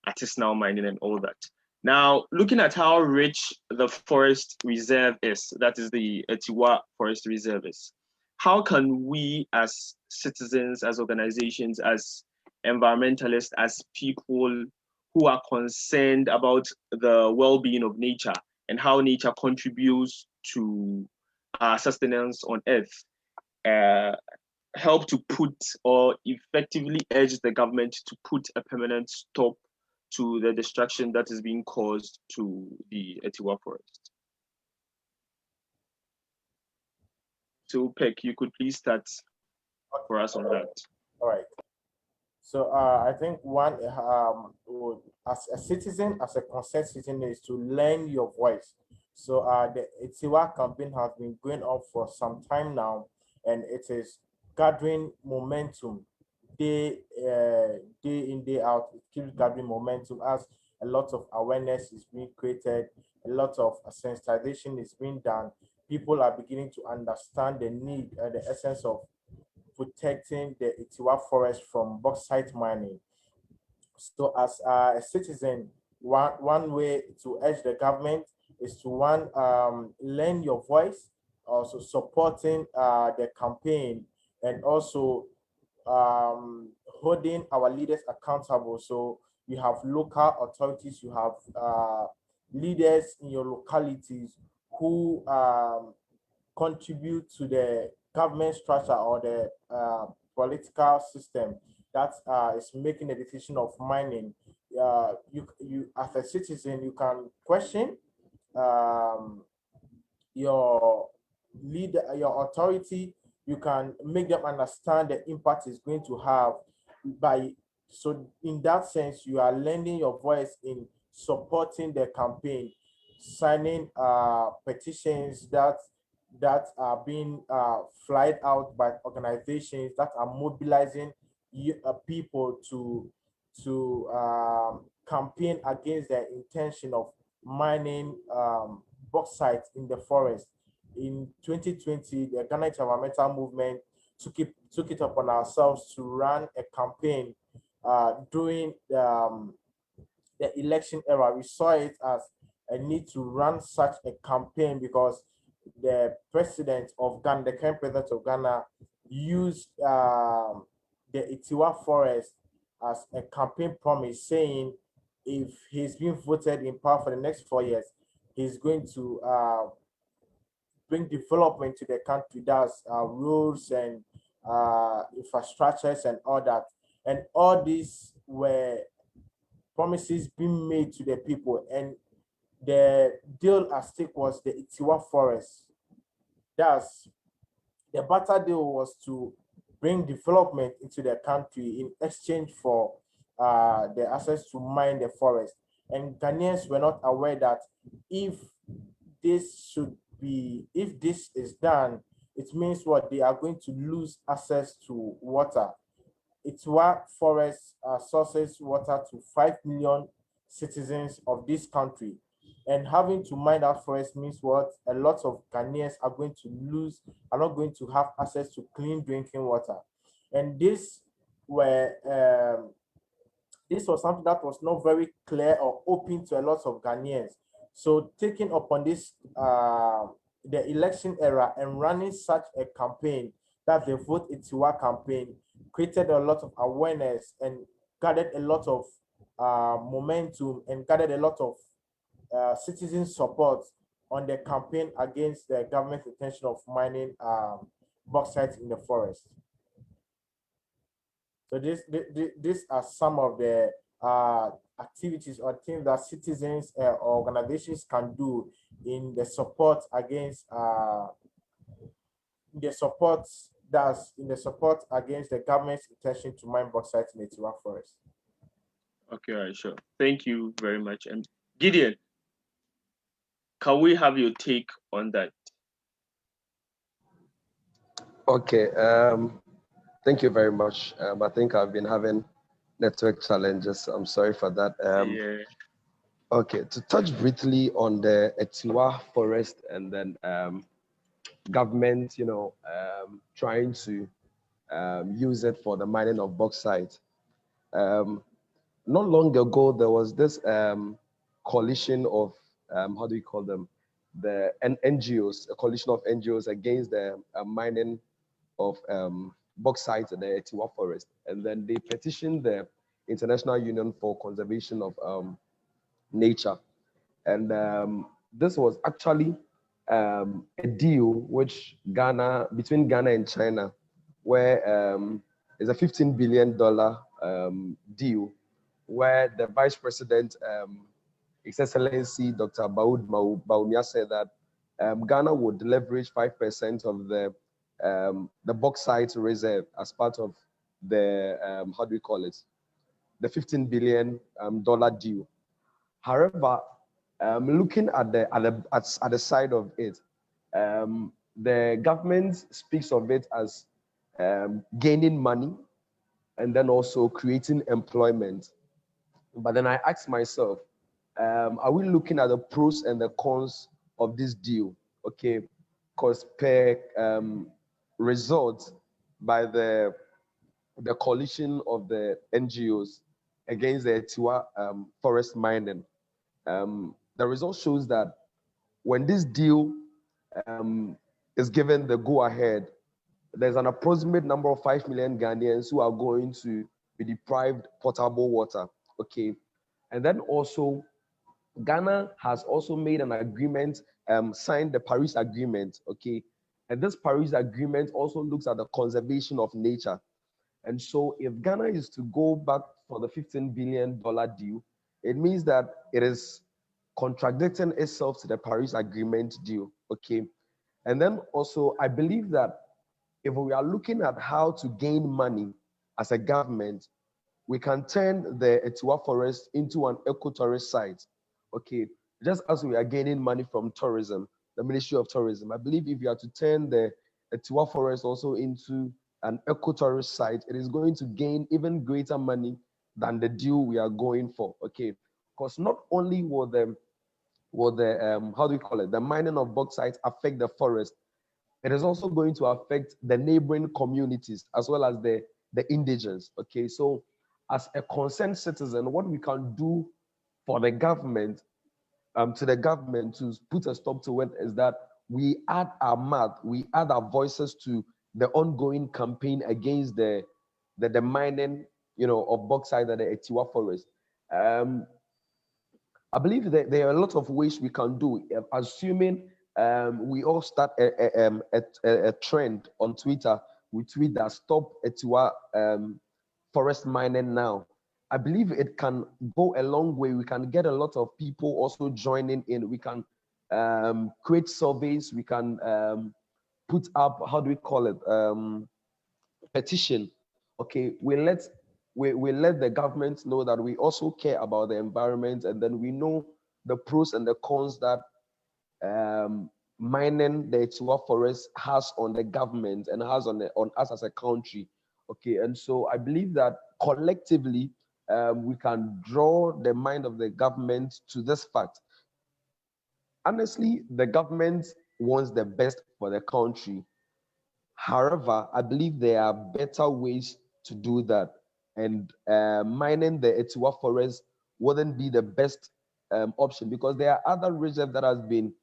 artisanal mining and all that. Now, looking at how rich the forest reserve is, that is the Etiwa Forest Reserve is, how can we as citizens, as organizations, as environmentalists, as people who are concerned about the well-being of nature and how nature contributes to our sustenance on Earth, uh, help to put or effectively urge the government to put a permanent stop to the destruction that is being caused to the Etiwa forest? So, Peck, you could please start for us on that. All right. So I think one as a citizen, as a concerned citizen, is to lend your voice. So the Itiwa campaign has been going on for some time now, and it is gathering momentum day in, day out. It keeps gathering momentum as a lot of awareness is being created, a lot of sensitization is being done. People are beginning to understand the need, the essence of protecting the Itiwa forest from bauxite mining. So as a citizen, one way to urge the government is to lend your voice, also supporting the campaign, and also holding our leaders accountable. So you have local authorities, you have leaders in your localities who contribute to the government structure or the political system that is making a decision of mining. You as a citizen, you can question um, your leader, your authority. You can make them understand the impact it's going to have by. So in that sense, you are lending your voice in supporting the campaign, signing petitions that are being flied out by organizations that are mobilizing people to campaign against the intention of mining bauxite in the forest. In 2020, the Ghana Environmental Movement took it upon ourselves to run a campaign during the election era. We saw it as a need to run such a campaign because the president of Ghana, the current president of Ghana, used the Itiwa forest as a campaign promise, saying if he's been voted in power for the next 4 years, he's going to bring development to the country. That's roads and infrastructures and all that. And all these were promises being made to the people. And the deal at stake was the Itiwa forest. Thus, the barter deal was to bring development into the country in exchange for the access to mine the forest. And Ghanaians were not aware that if if this is done, it means what they are going to lose access to water. Itiwa forest sources water to 5 million citizens of this country. And having to mine that forest means what? A lot of Ghanaians are not going to have access to clean drinking water. And this was something that was not very clear or open to a lot of Ghanaians. So taking upon this, the election era and running such a campaign, that the Vote Itiwa campaign, created a lot of awareness and gathered a lot of momentum and gathered a lot of citizen support on the campaign against the government's intention of mining bauxite in the forest. So these are some of the activities or things that citizens or organizations can do in the support against in the support against the government's intention to mine bauxite in the Tiwa forest. Okay, all right, sure. Thank you very much. And Gideon, can we have your take on that? Okay, thank you very much. I think I've been having network challenges. I'm sorry for that. Yeah. Okay, to touch briefly on the Etiwa forest and then government, trying to use it for the mining of bauxite. Not long ago, there was this coalition of, how do you call them? The NGOs, a coalition of NGOs against the mining of bauxite in the Etiwa forest. And then they petitioned the International Union for Conservation of Nature. And this was actually a deal which between Ghana and China, where it's a $15 billion deal, where the Vice President, His Excellency Dr. Baumia, said that Ghana would leverage 5% of the bauxite reserve as part of the, how do we call it, the $15 billion deal. However, looking at the side of it, the government speaks of it as gaining money and then also creating employment. But then I asked myself, are we looking at the pros and the cons of this deal? Okay, because per results by the coalition of the NGOs against the Tiwa forest mining, the result shows that when this deal is given the go-ahead, there's an approximate number of 5 million Ghanaians who are going to be deprived potable water. Okay, and then also Ghana has also made an agreement, signed the Paris Agreement. Okay, and this Paris Agreement also looks at the conservation of nature. And so if Ghana is to go back for the $15 billion deal, it means that it is contradicting itself to the Paris Agreement deal. Okay, and then also I believe that if we are looking at how to gain money as a government, we can turn the Etiwa forest into an eco-tourist site. Okay, just as we are gaining money from tourism, the Ministry of Tourism, I believe if you are to turn the Etiwa forest also into an eco-tourist site, it is going to gain even greater money than the deal we are going for. Okay, because not only will the how do we call it, the mining of bauxite affect the forest, it is also going to affect the neighboring communities as well as the indigents. Okay, so as a concerned citizen, what we can do for the government, to the government to put a stop to it, is that we add our mouth, we add our voices to the ongoing campaign against the mining, of bauxite at the Etiwa forest. I believe that there are a lot of ways we can do, assuming we all start a trend on Twitter. We tweet that stop Etiwa forest mining now. I believe it can go a long way. We can get a lot of people also joining in. We can create surveys. We can put up, how do we call it, petition. Okay, we let the government know that we also care about the environment, and then we know the pros and the cons that mining the Etiwa forest has on the government and has on us as a country. Okay, and so I believe that collectively we can draw the mind of the government to this fact. Honestly, the government wants the best for the country. However, I believe there are better ways to do that, and mining the Etiwa forest wouldn't be the best option, because there are other reserves that has been,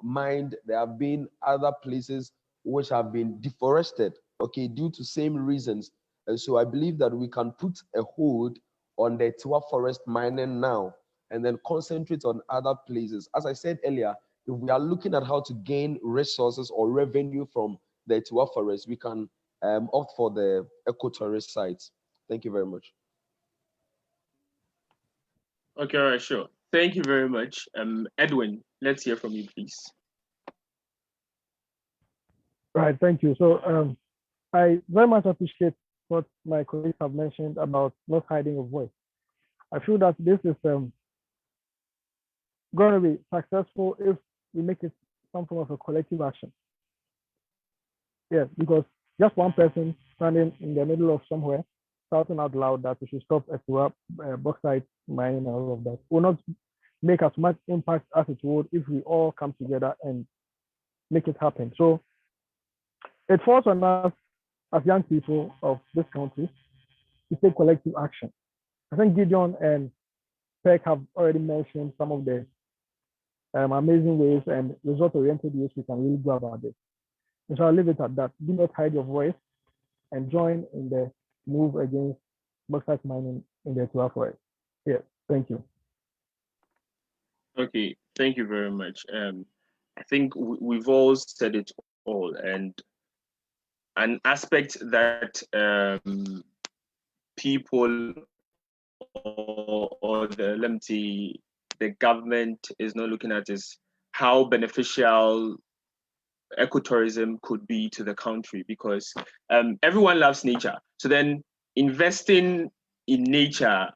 mined. There have been other places which have been deforested, okay, due to same reasons. And so I believe that we can put a hold on the Etiwa forest mining now, and then concentrate on other places. As I said earlier, if we are looking at how to gain resources or revenue from the Etiwa forest, we can opt for the ecotourism sites. Thank you very much. Okay, all right, sure. Thank you very much. Edwin, let's hear from you, please. Right, thank you. So I very much appreciate what my colleagues have mentioned about not hiding a voice. I feel that this is going to be successful if we make it some form of a collective action. Yes, because just one person standing in the middle of somewhere shouting out loud that we should stop bauxite mining and all of that will not make as much impact as it would if we all come together and make it happen. So it falls on us as young people of this country to take collective action. I think Gideon and Peck have already mentioned some of the amazing ways and result-oriented ways we can really go about this. And so I'll leave it at that. Do not hide your voice and join in the move against bauxite mining in the Etiwa forest. Yeah, thank you. Okay, thank you very much. I think we've all said it all, and an aspect that people or the let me see, the government is not looking at is how beneficial ecotourism could be to the country, because everyone loves nature. So then investing in nature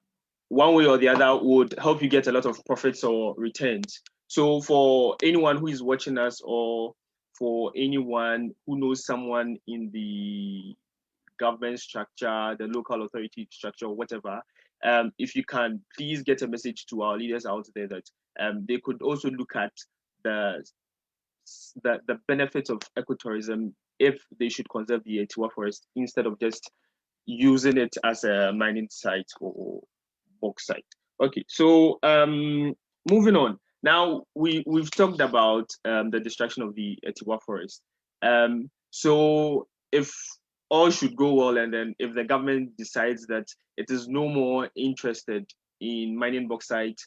one way or the other would help you get a lot of profits or returns. So for anyone who is watching us, or for anyone who knows someone in the government structure, the local authority structure, or whatever, if you can please get a message to our leaders out there that they could also look at the benefits of ecotourism if they should conserve the Etiwa forest instead of just using it as a mining site or bauxite. Okay, so moving on. Now we've talked about the destruction of the Etiwa forest. So if all should go well, and then if the government decides that it is no more interested in mining bauxite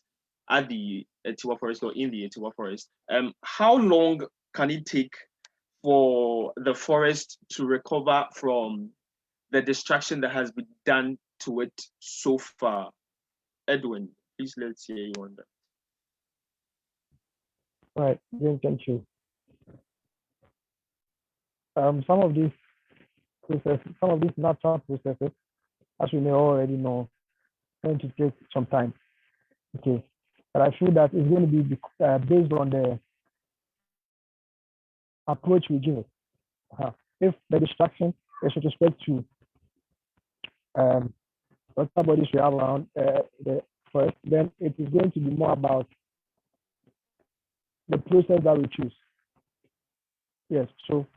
at the Etiwa forest or in the Etiwa forest, how long can it take for the forest to recover from the destruction that has been done to it so far? Edwin, please let's hear you on that. Right, thank you. Some of these processes, some of these natural processes, as we may already know, going to take some time. Okay, but I feel that it's going to be based on the approach we give it. If the distraction is with respect to water bodies we have around the forest, then it is going to be more about the process that we choose. Yes, so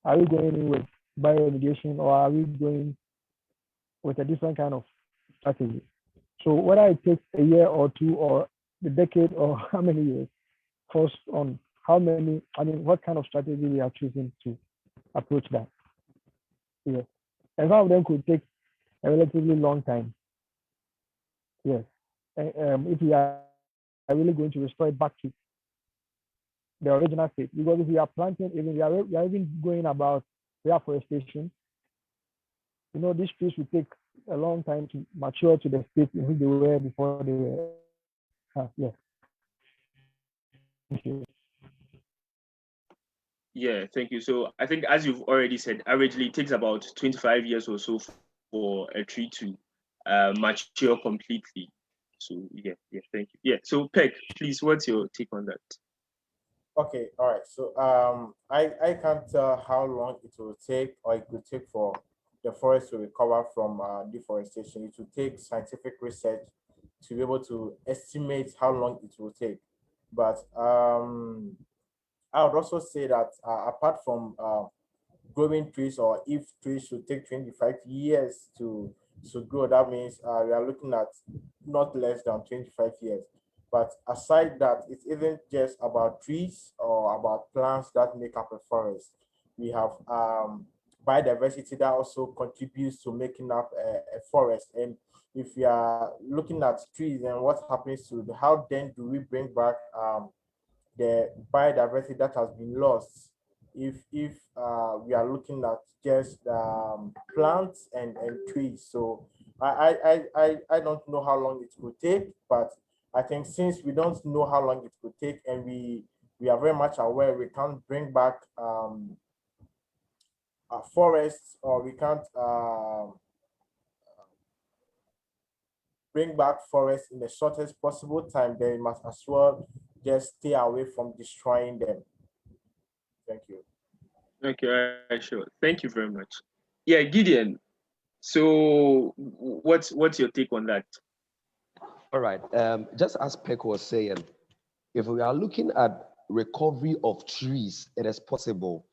are we going in with bioremediation, or are we going with a different kind of strategy? So whether it takes a year or two or a decade or how many years, first on how many, what kind of strategy we are choosing to approach that. Yes, and some of them could take a relatively long time. Yes, if we are really going to restore it back to the original state, because if we are planting, even we are even going about reforestation, these trees will take a long time to mature to the state in which they were before they were. Yes. Thank you. Yeah, thank you. So I think, as you've already said, averagely it takes about 25 years or so for a tree to mature completely. So yeah, thank you. Yeah, so Peck, please, what's your take on that? Okay, all right. So I can't tell how long it will take, or it could take for the forest to recover from deforestation. It will take scientific research to be able to estimate how long it will take. But I would also say that apart from growing trees, or if trees should take 25 years to grow, that means we are looking at not less than 25 years. But aside that, it isn't just about trees or about plants that make up a forest. We have biodiversity that also contributes to making up a forest. And if we are looking at trees and what happens to how then do we bring back the biodiversity that has been lost if we are looking at just plants and trees. So I don't know how long it will take, but I think since we don't know how long it will take, and we are very much aware we can't bring back forests, or we can't bring back forests in the shortest possible time, then we must as well just stay away from destroying them. Thank you. Okay, all right, sure. Thank you very much. Yeah, Gideon. So, what's your take on that? All right. Just as Peck was saying, if we are looking at recovery of trees, it is possible.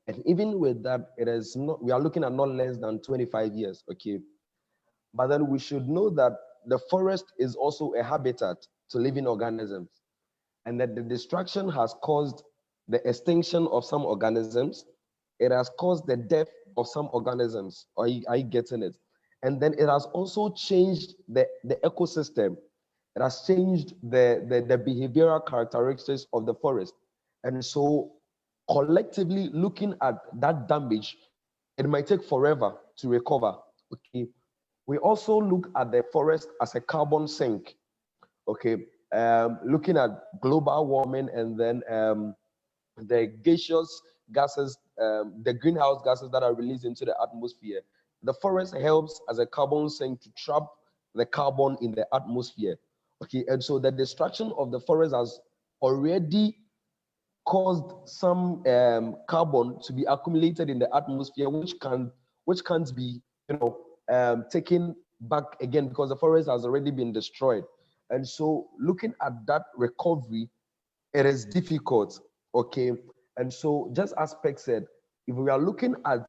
And even with that, it is not, we are looking at not less than 25 years, okay? But then we should know that the forest is also a habitat to living organisms, and that the destruction has caused the extinction of some organisms. It has caused the death of some organisms. Are you getting it? And then it has also changed the ecosystem. It has changed the behavioral characteristics of the forest. And so collectively looking at that damage, it might take forever to recover. Okay. We also look at the forest as a carbon sink. Okay. Looking at global warming, and then the gaseous gases, the greenhouse gases that are released into the atmosphere. The forest helps as a carbon sink to trap the carbon in the atmosphere. Okay, and so the destruction of the forest has already caused some carbon to be accumulated in the atmosphere, which can't be, taken back again, because the forest has already been destroyed. And so looking at that recovery, it is difficult. Okay, and so just as Peck said, if we are looking at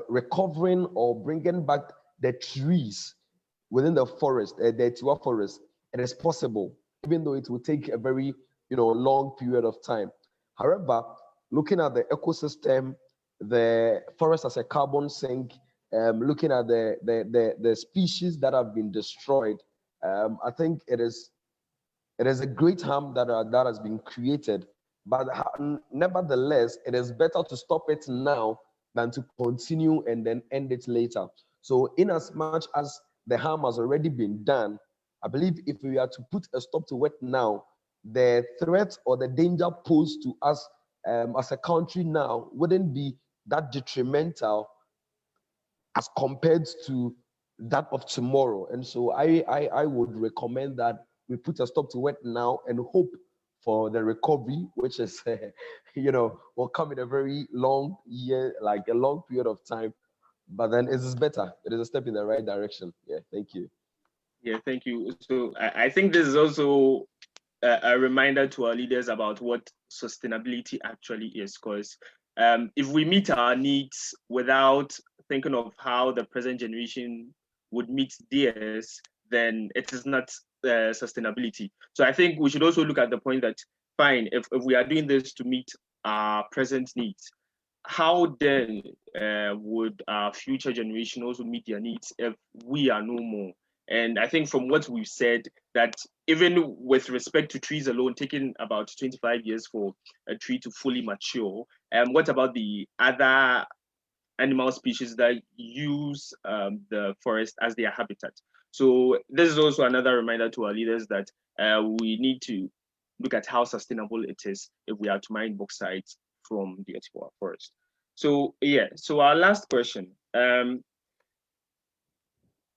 recovering or bringing back the trees within the forest, the Tiwa forest, it is possible, even though it will take a very long period of time. However, looking at the ecosystem, the forest as a carbon sink, looking at the species that have been destroyed, I think it is a great harm that has been created. But nevertheless, it is better to stop it now than to continue and then end it later. So in as much as the harm has already been done, I believe if we are to put a stop to it now, the threat or the danger posed to us as a country now wouldn't be that detrimental as compared to that of tomorrow. And so I would recommend that we put a stop to it now and hope for the recovery, which is, will come in a very long year, like a long period of time. But then it is better. It is a step in the right direction. Yeah, thank you. Yeah, thank you. So, I think this is also a reminder to our leaders about what sustainability actually is, because if we meet our needs without thinking of how the present generation would meet theirs, then it is not sustainability. So I think we should also look at the point that, fine, if we are doing this to meet our present needs, how then would our future generation also meet their needs if we are no more? And I think from what we've said, that even with respect to trees alone, taking about 25 years for a tree to fully mature, what about the other animal species that use the forest as their habitat? So this is also another reminder to our leaders that we need to look at how sustainable it is if we are to mine bauxite from the Etiwa forest. So yeah, so our last question,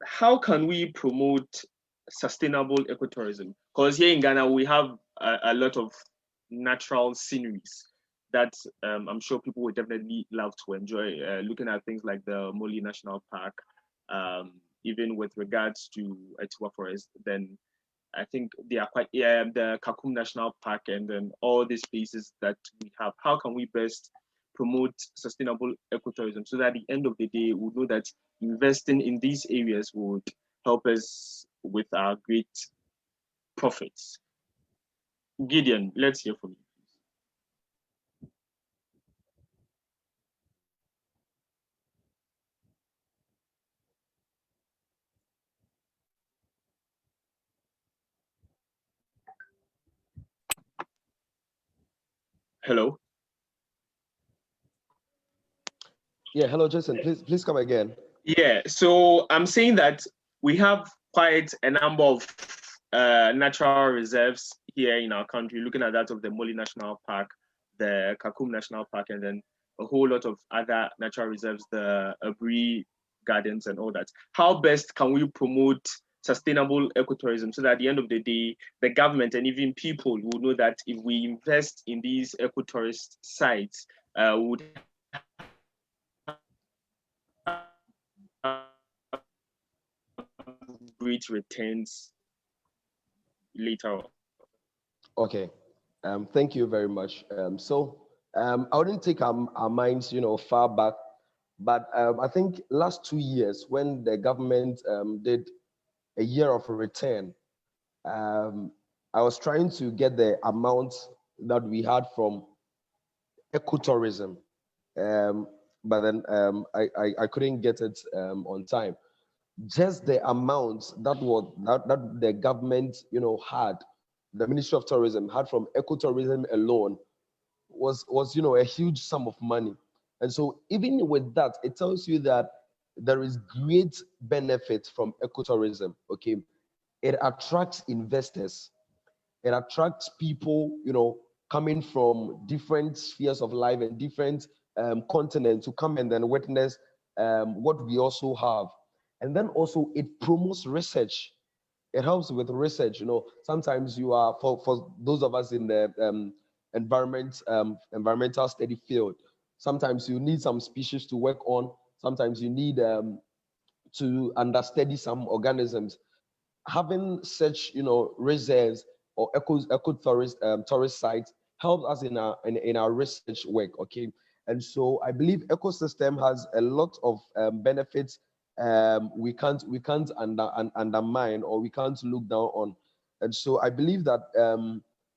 how can we promote sustainable ecotourism? Because here in Ghana, we have a lot of natural sceneries that I'm sure people would definitely love to enjoy. Looking at things like the Moli National Park, even with regards to Etiwa Forest, then I think they are quite, yeah, the Kakum National Park, and then all these places that we have. How can we best promote sustainable ecotourism so that at the end of the day, we know that investing in these areas would help us with our great profits? Gideon, let's hear from you. Hello. Yeah, hello, Jason. Please come again. Yeah, so I'm saying that we have quite a number of natural reserves here in our country, looking at that of the Moli National Park, the Kakum National Park, and then a whole lot of other natural reserves, the Abri Gardens and all that. How best can we promote sustainable ecotourism so that at the end of the day, the government and even people will know that if we invest in these ecotourist sites, we would great returns later on. Okay. Thank you very much. I wouldn't take our minds, far back, but I think last 2 years when the government did a year of a return, I was trying to get the amount that we had from ecotourism, but then I couldn't get it on time. Just the amount that the government had, the Ministry of Tourism had from ecotourism alone was a huge sum of money. And so even with that, it tells you that there is great benefit from ecotourism. Okay, it attracts investors, it attracts people, coming from different spheres of life and different continents to come and then witness what we also have. And then also it promotes research. It helps with research. Sometimes you are, for those of us in the environmental study field, sometimes you need some species to work on. Sometimes you need to understudy some organisms. Having such reserves or tourist sites helps us in our research work. Okay, and so I believe ecosystem has a lot of benefits we can't undermine, or we can't look down on. And so I believe that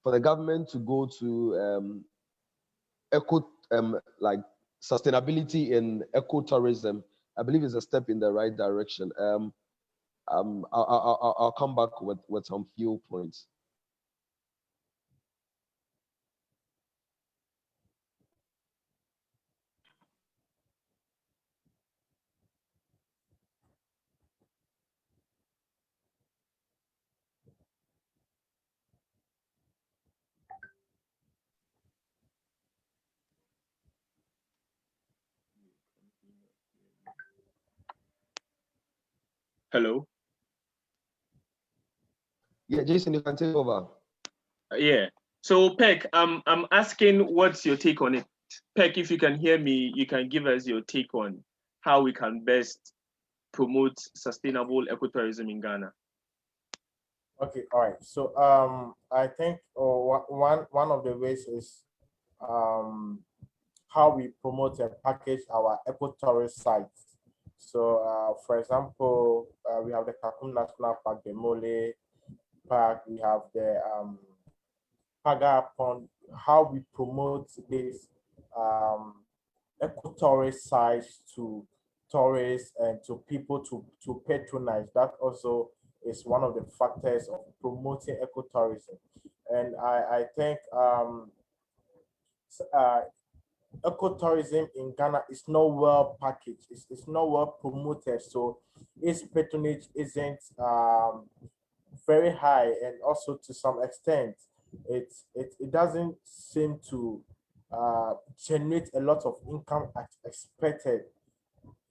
for the government to go to like sustainability in ecotourism, I believe is a step in the right direction. I'll come back with some few points. Hello. Yeah, Jason, you can take over. Yeah. So Peck, I'm asking what's your take on it. Peck, if you can hear me, you can give us your take on how we can best promote sustainable ecotourism in Ghana. Okay, all right. So I think one of the ways is um, how we promote and package our ecotourist sites. So, for example, we have the Kakum National Park, the Mole Park, we have the Paga Pond. How we promote this ecotourist sites to tourists and to people to patronize. That also is one of the factors of promoting ecotourism. And I think uh, ecotourism in Ghana is not well packaged. It's not well promoted. So its patronage isn't very high, and also to some extent, it doesn't seem to generate a lot of income as expected.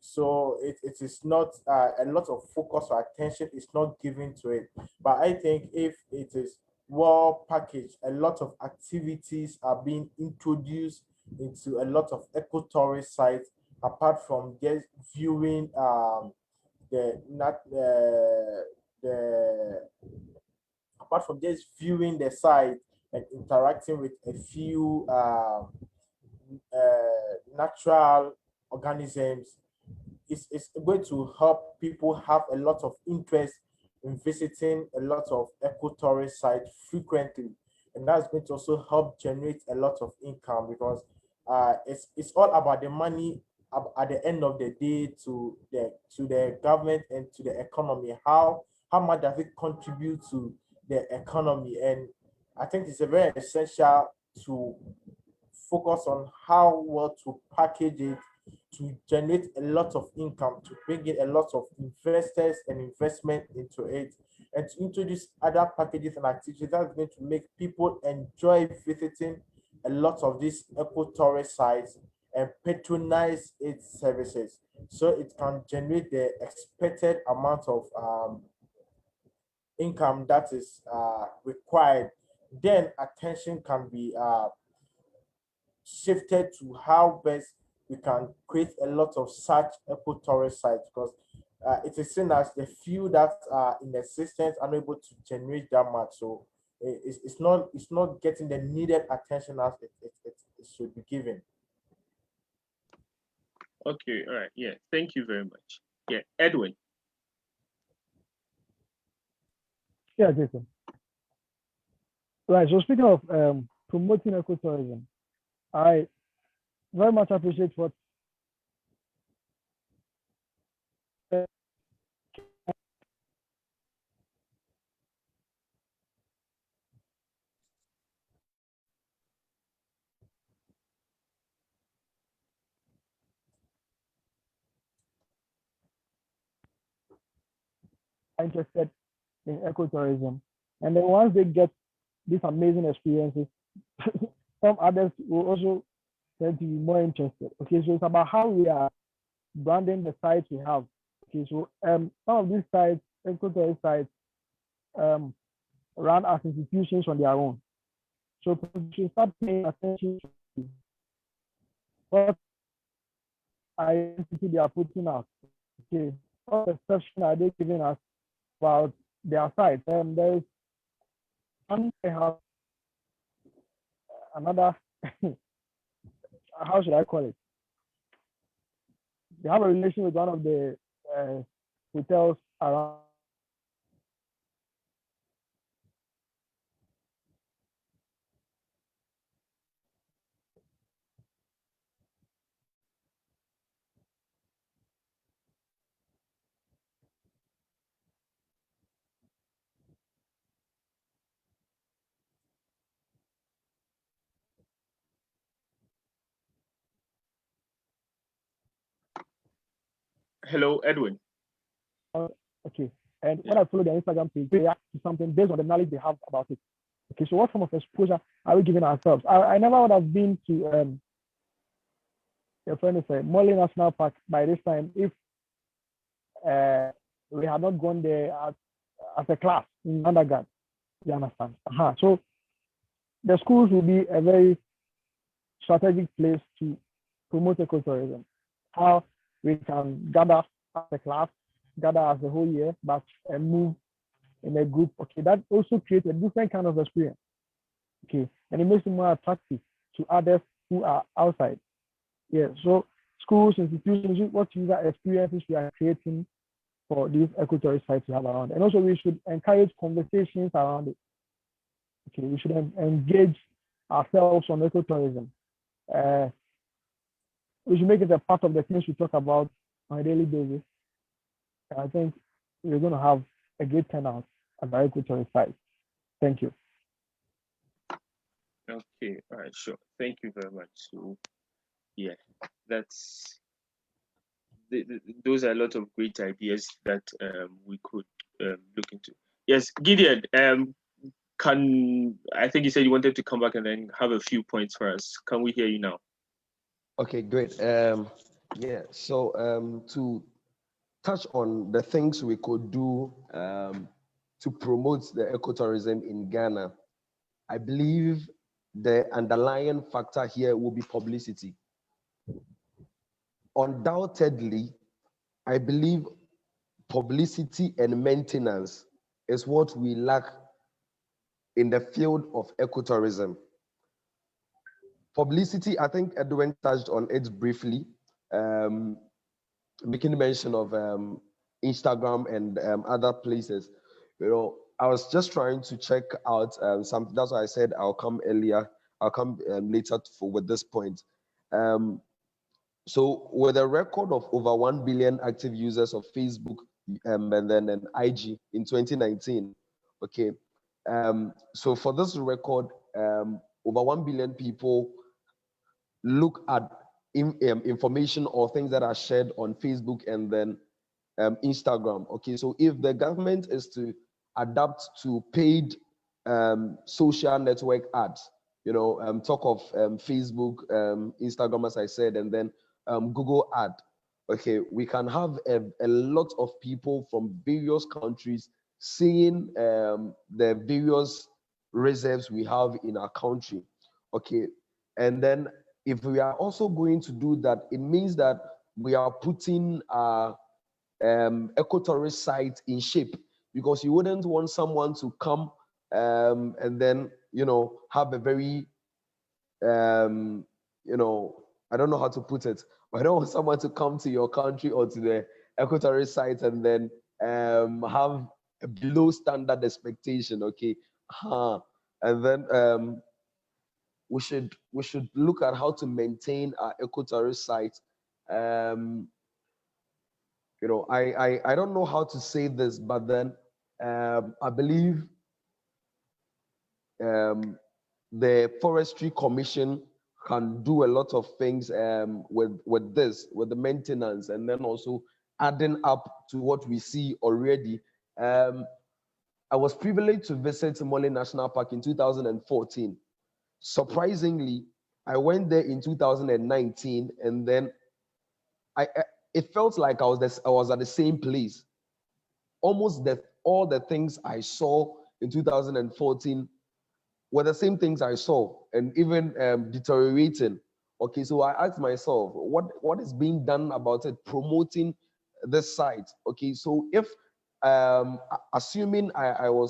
So it is not a lot of focus or attention is not given to it. But I think if it is well packaged, a lot of activities are being introduced into a lot of ecotourist sites, apart from just viewing the not the apart from just viewing the site and interacting with a few natural organisms. It's going to help people have a lot of interest in visiting a lot of ecotourist sites frequently, and that's going to also help generate a lot of income, because it's all about the money at the end of the day to the government and to the economy. How much does it contribute to the economy? And I think it's a very essential to focus on how well to package it to generate a lot of income, to bring in a lot of investors and investment into it, and to introduce other packages and activities that's going to make people enjoy visiting a lot of these eco-tourist sites and patronize its services, so it can generate the expected amount of income that is required. Then attention can be shifted to how best we can create a lot of such eco-tourist sites, because it is seen as the few that are in existence unable to generate that much. So it's not getting the needed attention as it should be given. Okay, all right. Yeah, thank you very much. Yeah, Edwin. Yeah, Jason. Right. So speaking of promoting ecotourism, I very much appreciate what I'm interested in ecotourism. And then once they get these amazing experiences, some others will also tend to be more interested. Okay, so it's about how we are branding the sites we have. Okay, so some of these sites, ecotourism sites, run as institutions on their own. So we should start paying attention to what identity they are putting out. Okay, what perception are they giving us about their site? There is one they have another how should I call it? They have a relation with one of the hotels around. Hello, Edwin. Okay, and when I follow their Instagram page, they react to something based on the knowledge they have about it. Okay, so what form of exposure are we giving ourselves? I never would have been to your friend is Molly National Park by this time if we had not gone there as a class in undergrad. You understand? So the schools will be a very strategic place to promote ecotourism. How we can gather as a class, gather as a whole year, but move in a group. Okay, that also creates a different kind of experience. Okay, and it makes it more attractive to others who are outside. Yeah, so schools, institutions, what user experiences we are creating for these ecotourist sites we have around. And also we should encourage conversations around it. Okay, we should engage ourselves on ecotourism. We should make it a part of the things we talk about on a daily basis. And I think we're going to have a great turnout at the ecotourism site. Thank you. Okay, all right, sure. Thank you very much. So, yeah, that's those are a lot of great ideas that we could look into. Yes, Gideon. I think you said you wanted to come back and then have a few points for us. Can we hear you now? Okay, great. Yeah. So to touch on the things we could do to promote the ecotourism in Ghana, I believe the underlying factor here will be publicity. Undoubtedly, I believe publicity and maintenance is what we lack in the field of ecotourism. Publicity, I think Edwin touched on it briefly, making mention of Instagram and other places. You know, I was just trying to check out something. That's why I said I'll come earlier. I'll come later with this point. So with a record of over 1 billion active users of Facebook and then an IG in 2019, okay. So for this record, over 1 billion people look at information or things that are shared on Facebook and then Instagram. Okay, so if the government is to adapt to paid social network ads, talk of Facebook, Instagram, as I said, and then Google ad. Okay, we can have a lot of people from various countries seeing the various reserves we have in our country. Okay, and then if we are also going to do that, it means that we are putting our ecotourist site in shape, because you wouldn't want someone to come and then have a very I don't know how to put it, but I don't want someone to come to your country or to the ecotourist site and then have a below standard expectation. Okay, and then we should look at how to maintain our ecotourist site. I don't know how to say this, but then I believe the Forestry Commission can do a lot of things with the maintenance, and then also adding up to what we see already. I was privileged to visit Mole National Park in 2014. Surprisingly, I went there in 2019, and then it felt like I was at the same place. Almost all the things I saw in 2014 were the same things I saw, and even deteriorating. Okay, so I asked myself, what is being done about it, promoting this site? Okay, so if assuming I'm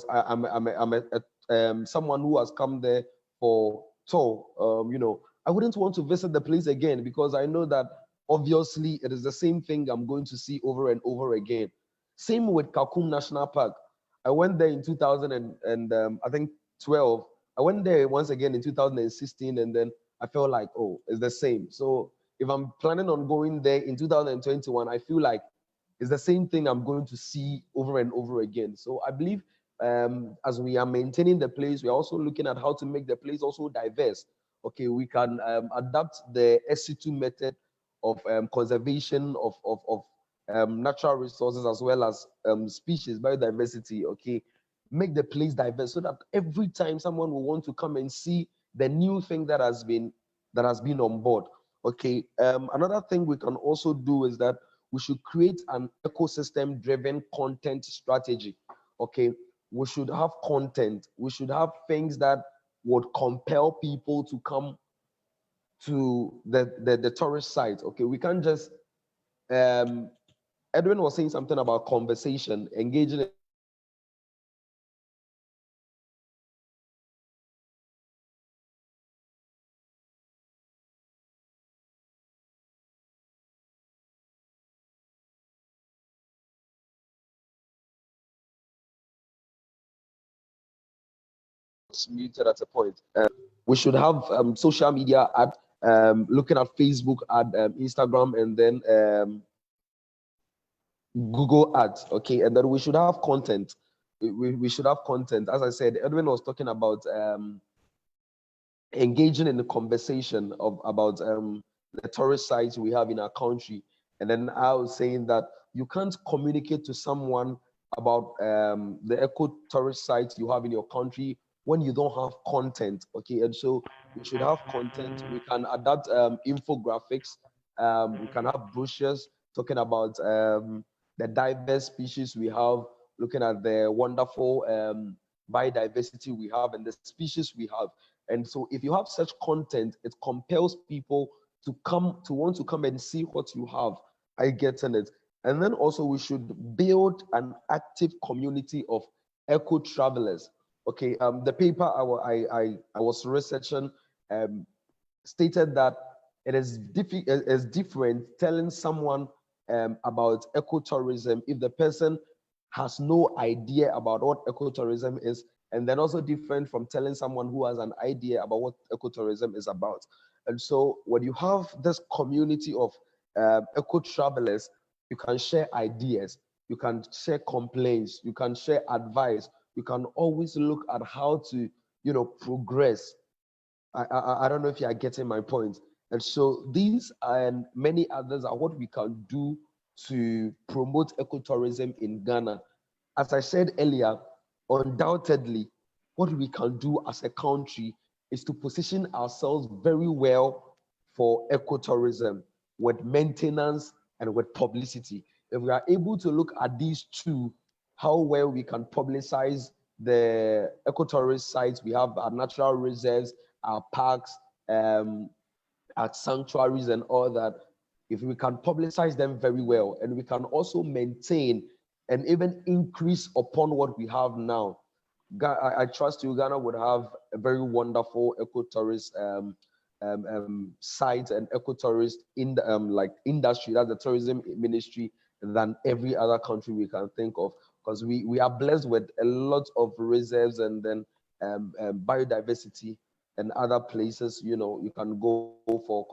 someone who has come there for tour, I wouldn't want to visit the place again, because I know that obviously it is the same thing I'm going to see over and over again. Same with Kakum National Park. I went there in 2000 and I think 12. I went there once again in 2016, and then I felt like, oh, it's the same. So if I'm planning on going there in 2021, I feel like it's the same thing I'm going to see over and over again. So I believe as we are maintaining the place, we're also looking at how to make the place also diverse. Okay, we can adapt the SC2 method of conservation of natural resources, as well as species, biodiversity. Okay, make the place diverse, so that every time someone will want to come and see the new thing that has been on board. Okay, another thing we can also do is that we should create an ecosystem driven content strategy. Okay, we should have content, we should have things that would compel people to come to the tourist site. Okay, we can't just Edwin was saying something about conversation, engaging in muted at a point. We should have social media ad, looking at Facebook ad, Instagram, and then Google ads. Okay, and then we should have content. We should have content. As I said, Edwin was talking about engaging in the conversation about the tourist sites we have in our country. And then I was saying that you can't communicate to someone about the eco tourist sites you have in your country when you don't have content. Okay, and so we should have content. We can adapt infographics. We can have brochures talking about the diverse species we have, looking at the wonderful biodiversity we have and the species we have. And so if you have such content, it compels people to want to come and see what you have. I get in it. And then also we should build an active community of eco travelers. Okay, the paper I was researching stated that it is different telling someone about ecotourism if the person has no idea about what ecotourism is, and then also different from telling someone who has an idea about what ecotourism is about. And so when you have this community of eco travelers, you can share ideas, you can share complaints, you can share advice, you can always look at how to progress. I don't know if you are getting my point. And so these and many others are what we can do to promote ecotourism in Ghana. As I said earlier, undoubtedly, what we can do as a country is to position ourselves very well for ecotourism with maintenance and with publicity. If we are able to look at these two, how well we can publicize the ecotourist sites, we have our natural reserves, our parks, at sanctuaries and all that, if we can publicize them very well, and we can also maintain and even increase upon what we have now, I trust you, Ghana would have a very wonderful ecotourist site and ecotourist in the like industry, that's the tourism ministry, than every other country we can think of, because we are blessed with a lot of reserves and then biodiversity and other places. You know, you can go for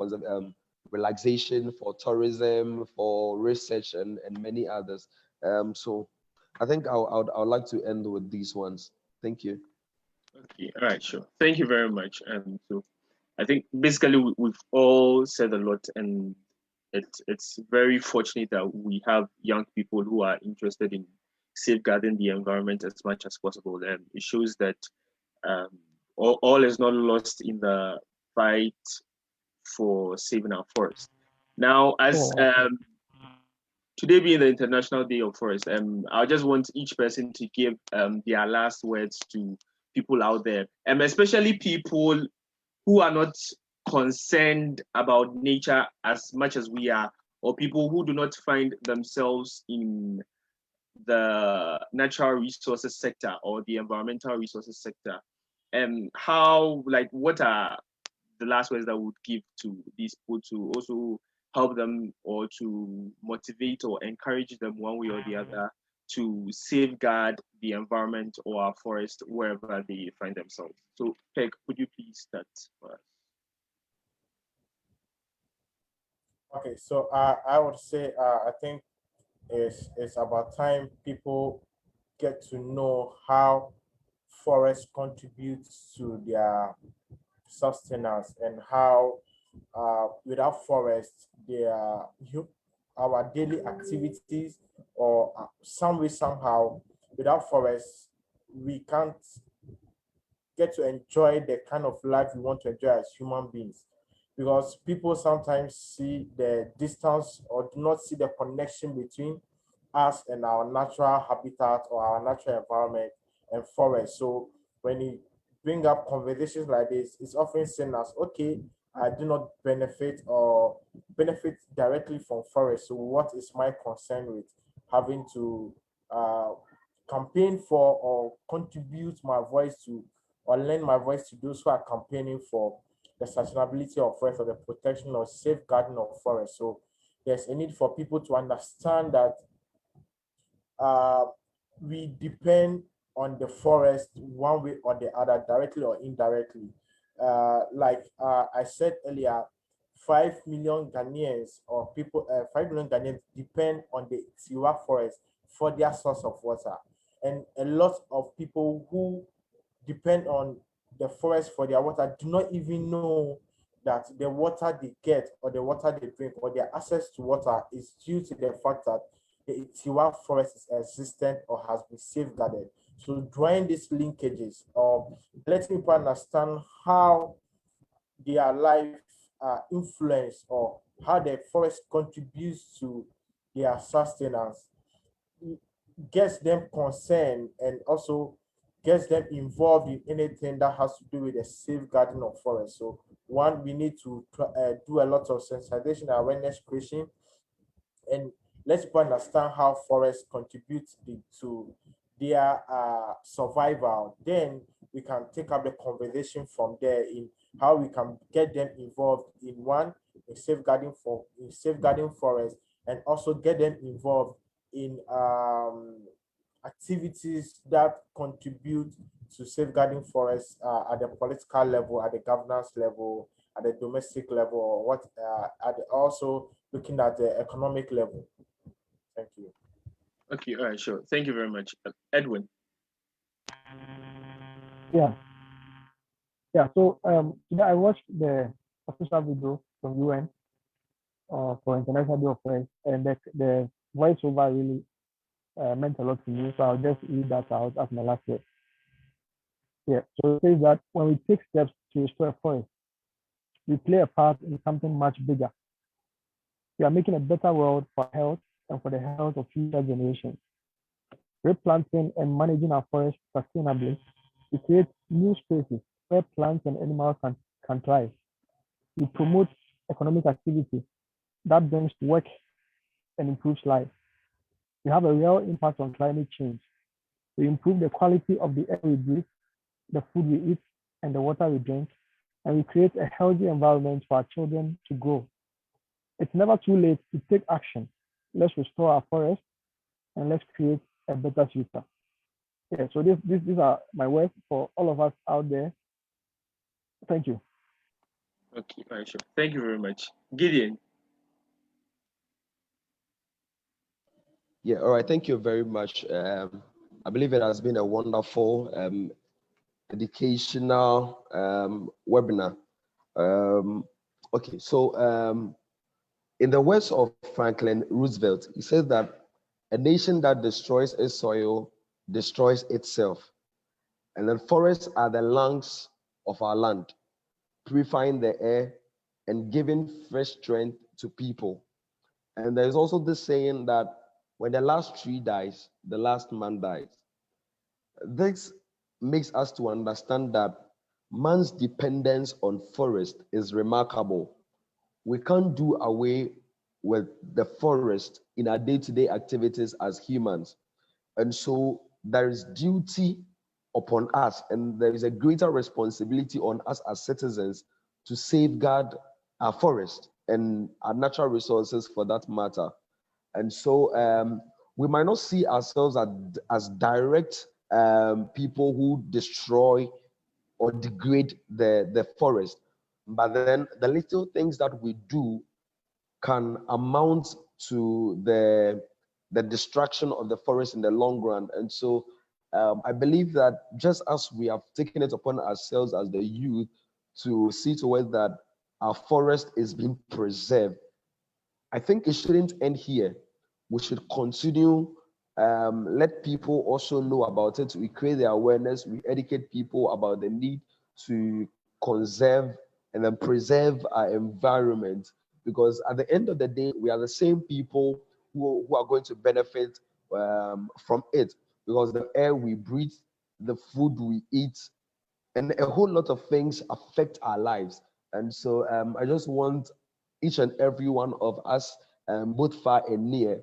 relaxation, for tourism, for research, and many others. So I think I'd like to end with these ones. Thank you. Okay, all right, sure. Thank you very much. So I think basically we've all said a lot, and it's very fortunate that we have young people who are interested in safeguarding the environment as much as possible. And it shows that um, all is not lost in the fight for saving our forest. Now, as today being the International Day of Forest, I just want each person to give their last words to people out there, especially people who are not concerned about nature as much as we are, or people who do not find themselves in the natural resources sector or the environmental resources sector. And what are the last words that would give to these people to also help them or to motivate or encourage them one way or the other to safeguard the environment or our forest wherever they find themselves? So, Peg, could you please start for us? Okay, so I would say I think it's about time people get to know how forest contributes to their sustenance, and how without forest our daily activities, or some way somehow, without forest we can't get to enjoy the kind of life we want to enjoy as human beings, because people sometimes see the distance or do not see the connection between us and our natural habitat or our natural environment and forest. So when you bring up conversations like this, it's often seen as, okay, I do not benefit directly from forest. So what is my concern with having to uh, campaign for or contribute my voice to, or lend my voice to those who are campaigning for the sustainability of forest or the protection or safeguarding of forest? So there's a need for people to understand that uh, we depend on the forest one way or the other, directly or indirectly. I said earlier, 5 million Ghanaians or people, 5 million Ghanaians depend on the Tiwa forest for their source of water. And a lot of people who depend on the forest for their water do not even know that the water they get or the water they drink or their access to water is due to the fact that the Tiwa forest is existent or has been safeguarded. So drawing these linkages or letting people understand how their life influence or how the forest contributes to their sustenance gets them concerned, and also gets them involved in anything that has to do with the safeguarding of forest. So one, we need to do a lot of sensitization and awareness creation, and let's people understand how forests contribute to their survival. Then we can take up the conversation from there in how we can get them involved in one, in safeguarding forests, and also get them involved in activities that contribute to safeguarding forests at the political level, at the governance level, at the domestic level, or what also looking at the economic level. Thank you. Okay, all right, sure. Thank you very much. Edwin. Yeah. So today I watched the official video from UN for International Day of Forest, and the voiceover really meant a lot to me. So I'll just read that out as my last word. Yeah. So it says that when we take steps to restore a forest, we play a part in something much bigger. We are making a better world for health and for the health of future generations. Replanting and managing our forests sustainably, we create new spaces where plants and animals can thrive. We promote economic activity that brings work and improves life. We have a real impact on climate change. We improve the quality of the air we breathe, the food we eat, and the water we drink, and we create a healthy environment for our children to grow. It's never too late to take action. Let's restore our forests and let's create a better future. Yeah, so these are my words for all of us out there. Thank you. Okay, all right, sure. Thank you very much. Gideon. Yeah, all right. Thank you very much. I believe it has been a wonderful educational webinar. Okay, so in the words of Franklin Roosevelt, he says that a nation that destroys its soil destroys itself. And then forests are the lungs of our land, purifying the air and giving fresh strength to people. And there's also this saying that when the last tree dies, the last man dies. This makes us to understand that man's dependence on forest is remarkable. We can't do away with the forest in our day-to-day activities as humans. And so there is duty upon us, and there is a greater responsibility on us as citizens to safeguard our forest and our natural resources for that matter. And so we might not see ourselves as direct people who destroy or degrade the forest, but then the little things that we do can amount to the destruction of the forest in the long run. And so I believe that just as we have taken it upon ourselves as the youth to see to it that our forest is being preserved, I think it shouldn't end here. We should continue, let people also know about it. We create the awareness, we educate people about the need to conserve and then preserve our environment. Because at the end of the day, we are the same people who are going to benefit from it. Because the air we breathe, the food we eat, and a whole lot of things affect our lives. And so I just want each and every one of us, both far and near,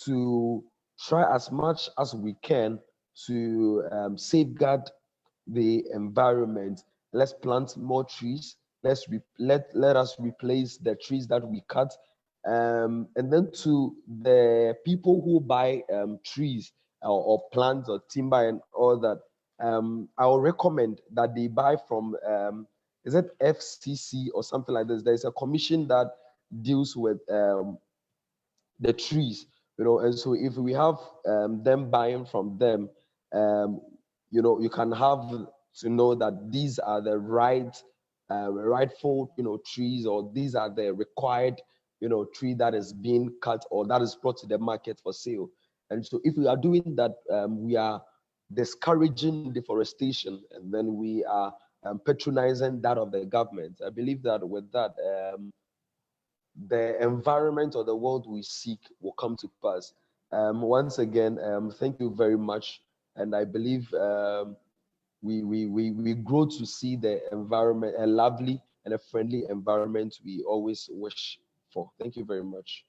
to try as much as we can to safeguard the environment. Let's plant more trees. Let us replace the trees that we cut. And then to the people who buy trees or plants or timber and all that, I will recommend that they buy from is it FCC or something like this. There's a commission that deals with the trees, and so if we have them buying from them, um, you can have to know that these are the rightful, trees, or these are the required, tree that is being cut or that is brought to the market for sale. And so if we are doing that, we are discouraging deforestation, and then we are patronizing that of the government. I believe that with that, the environment or the world we seek will come to pass. Once again, thank you very much. And I believe we grow to see the environment, a lovely and a friendly environment we always wish for. Thank you very much.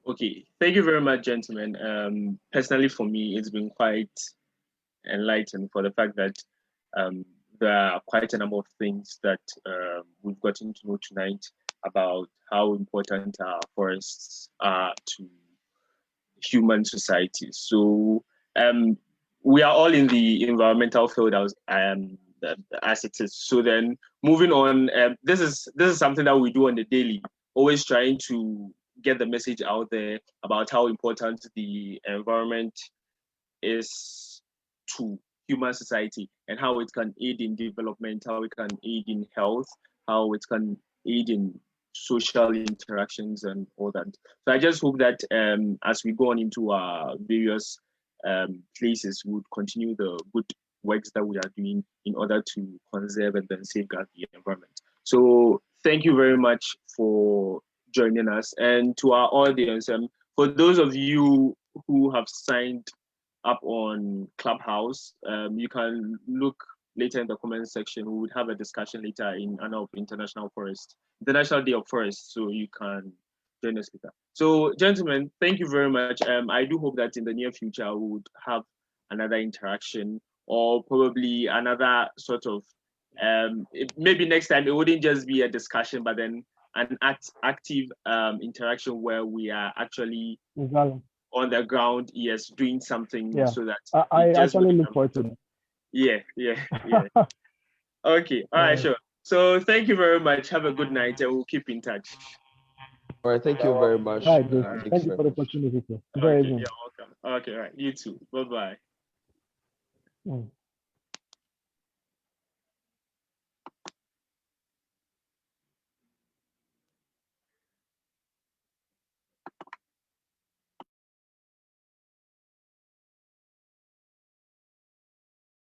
Okay, thank you very much, gentlemen. Personally, for me, it's been quite enlightened for the fact that there are quite a number of things that we've gotten to know tonight about how important our forests are to human society. So we are all in the environmental field as it is. So then moving on, this is something that we do on the daily, always trying to get the message out there about how important the environment is to human society and how it can aid in development, how it can aid in health, how it can aid in social interactions and all that. So I just hope that as we go on into our various places, we would continue the good works that we are doing in order to conserve and then safeguard the environment. So thank you very much for joining us. And to our audience, for those of you who have signed up on Clubhouse, you can look later in the comment section. We would have a discussion later in honor of International Day of Forest, so you can join us later. So, gentlemen, thank you very much. I do hope that in the near future we would have another interaction, or probably another sort of maybe next time it wouldn't just be a discussion, but then an active interaction where we are actually on the ground, yes, doing something so that I actually look forward to it. Yeah. Okay, all right, sure. So thank you very much. Have a good night, and we'll keep in touch. All right, thank you very much. All right, thank you for the opportunity. Okay, you're welcome. Okay, all right, you too. Bye-bye.